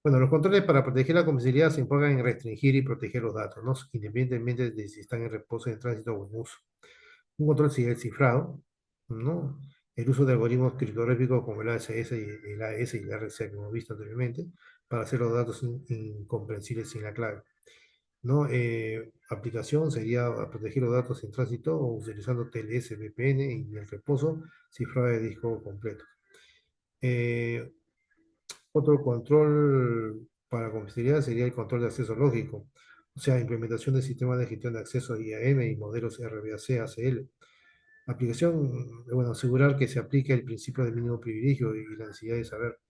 Bueno, los controles para proteger la confidencialidad se enfocan en restringir y proteger los datos, ¿no? Independientemente de si están en reposo, en tránsito o en uso. Un control sería el cifrado, ¿no? El uso de algoritmos criptográficos como el AES y el AES y el RC que hemos visto anteriormente para hacer los datos incomprensibles sin la clave, ¿no? Aplicación sería proteger los datos en tránsito o utilizando TLS, VPN y el reposo, cifrado de disco completo. Eh, Otro control para confidencialidad sería el control de acceso lógico, o sea, implementación de sistemas de gestión de acceso IAM y modelos RBAC, ACL. Aplicación, bueno, asegurar que se aplique el principio de mínimo privilegio y la necesidad de saber.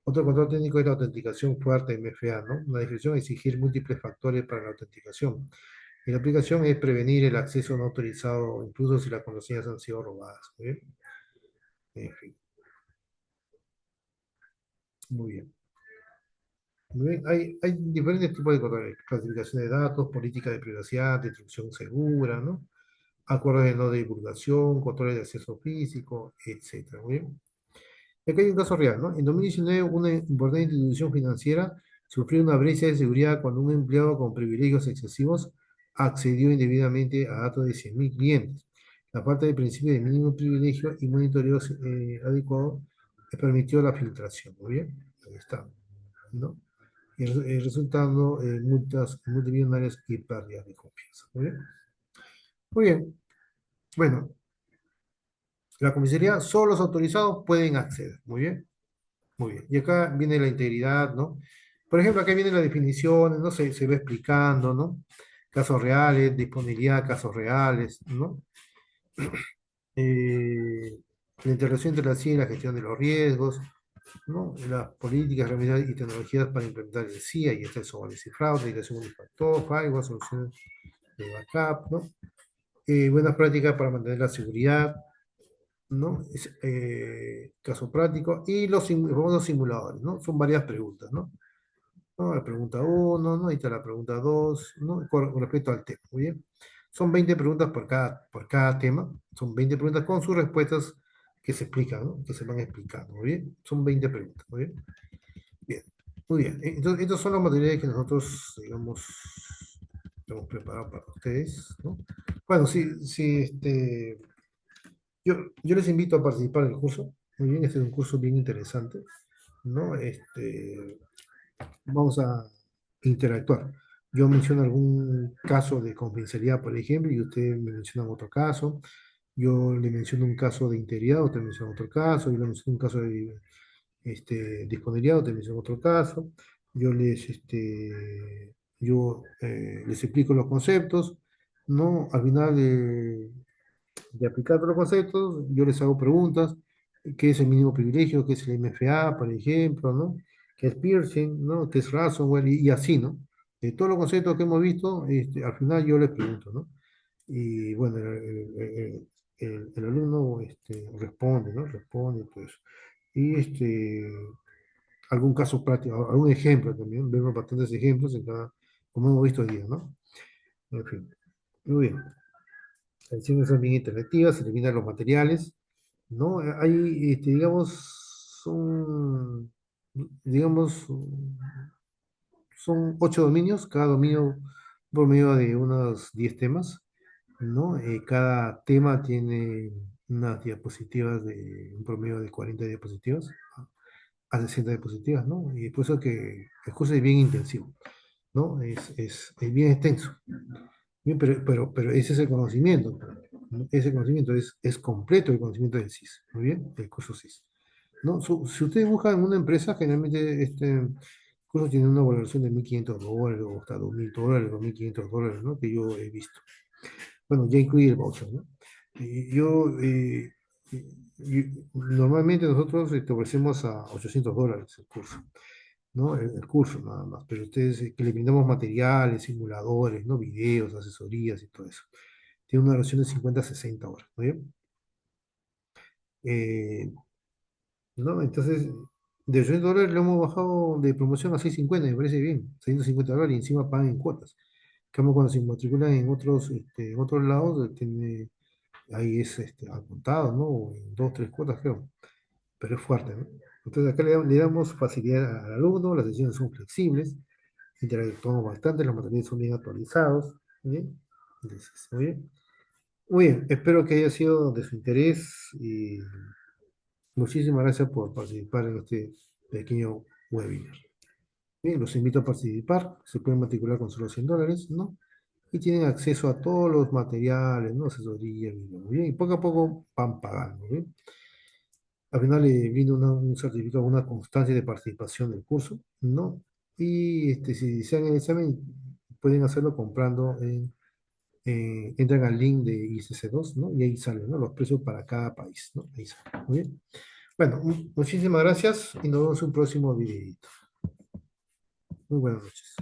Otro control técnico es la autenticación fuerte, MFA, ¿no? Una descripción es exigir múltiples factores para la autenticación. Y la aplicación es prevenir el acceso no autorizado, incluso si las contraseñas han sido robadas. ¿Muy bien? En fin, muy bien. Muy bien. Hay diferentes tipos de controles. Clasificación de datos, política de privacidad, distribución segura, ¿no? Acuerdos de no divulgación, controles de acceso físico, etcétera. Muy bien. Acá hay un caso real, ¿no? En 2019, una importante institución financiera sufrió una brecha de seguridad cuando un empleado con privilegios excesivos accedió indebidamente a datos de 100.000 clientes. La parte del principio de mínimo privilegio y monitoreo adecuado permitió la filtración. Muy bien, ahí está, ¿no? El resultado, multas multimillonarias y pérdidas de confianza. Muy bien. Muy bien. Bueno, la comisaría, solo los autorizados pueden acceder. Muy bien. Muy bien. Y acá viene la integridad, ¿no? Por ejemplo, acá vienen las definiciones, ¿no? Se va explicando, ¿no? Casos reales, disponibilidad de casos reales, ¿no? Eh, la interrelación entre la ciencia y la gestión de los riesgos, ¿no? Las políticas, herramientas y tecnologías para implementar el CIA y este sobre descifrado, dedicación unifactor, firewall, soluciones de backup, ¿no? Buenas prácticas para mantener la seguridad, ¿no? Caso práctico, y los famosos simuladores, ¿no? Son varias preguntas, ¿no? ¿No? La pregunta uno, ¿no? Ahí está la pregunta 2, ¿no? Con respecto al tema, muy bien. Son 20 preguntas por cada tema, son 20 preguntas con sus respuestas que se explican, ¿no? Que se van explicando, muy bien. Son 20 preguntas, muy bien. Bien, muy bien. Entonces, estos son los materiales que nosotros, digamos, hemos preparado para ustedes, ¿no? Bueno, sí, sí, yo les invito a participar del curso. Muy bien, este es un curso bien interesante, ¿no? Vamos a interactuar. Yo menciono algún caso de confidencialidad, por ejemplo, y usted me menciona otro caso. Yo le menciono un caso de integridad, usted menciona otro caso. Yo le menciono un caso de disponibilidad, usted menciona otro caso. Les explico los conceptos, ¿no? Al final de aplicar todos los conceptos, yo les hago preguntas, qué es el mínimo privilegio, qué es el MFA, por ejemplo, ¿no? ¿Qué es piercing, ¿no? ¿Qué es ransomware? Y así, ¿no? De todos los conceptos que hemos visto, al final yo les pregunto, ¿no? Y bueno, el alumno responde, ¿no? Responde, pues. Y algún caso práctico, algún ejemplo también, vemos bastantes ejemplos en cada, como hemos visto hoy día, ¿no? En fin, muy bien. Las ediciones son bien interactivas, se eliminan los materiales, ¿no? Hay, digamos, son 8 dominios, cada dominio por medio de unos 10 temas, ¿no? Cada tema tiene unas diapositivas de un promedio de 40 diapositivas a 60 diapositivas, ¿no? Y por eso que el curso es bien intensivo, ¿no? Es bien extenso. Bien, pero ese es el conocimiento, ¿no? Ese conocimiento es completo el conocimiento del CIS, muy bien, del curso CIS. ¿No? Si ustedes buscan en una empresa, generalmente este curso tiene una valoración de $1.500 o hasta $2.000, $2.500, ¿no? Que yo he visto. Bueno, ya incluye el voucher, ¿no? Y normalmente nosotros ofrecemos a $800 el curso, ¿no? El curso nada más, pero ustedes que le brindamos materiales, simuladores, ¿no? Videos, asesorías y todo eso. Tiene una duración de 50 a 60 horas, ¿no? ¿Bien? Eh, ¿No? Entonces, de $800 lo hemos bajado de promoción a 650, me parece bien, $650 y encima pagan en cuotas. Como cuando se matriculan en otros lados, ahí es al contado, ¿no? O en dos, tres cuotas, creo. Pero es fuerte, ¿no? Entonces acá le damos facilidad al alumno, las sesiones son flexibles, interactuamos bastante, los materiales son bien actualizados, ¿bien? Entonces, muy bien. Muy bien, espero que haya sido de su interés y muchísimas gracias por participar en este pequeño webinar. Bien, los invito a participar, se pueden matricular con solo $100, ¿no? Y tienen acceso a todos los materiales, ¿no? Asesoría, muy bien, y poco a poco van pagando, ¿bien? Al final le brinda un certificado, una constancia de participación del curso, ¿no? Y si desean el examen, pueden hacerlo comprando entran al link de ICC2, ¿no? Y ahí salen, ¿no? Los precios para cada país, ¿no? Ahí salen, muy bien. Bueno, muchísimas gracias y nos vemos en un próximo videito. Muy buenas noches.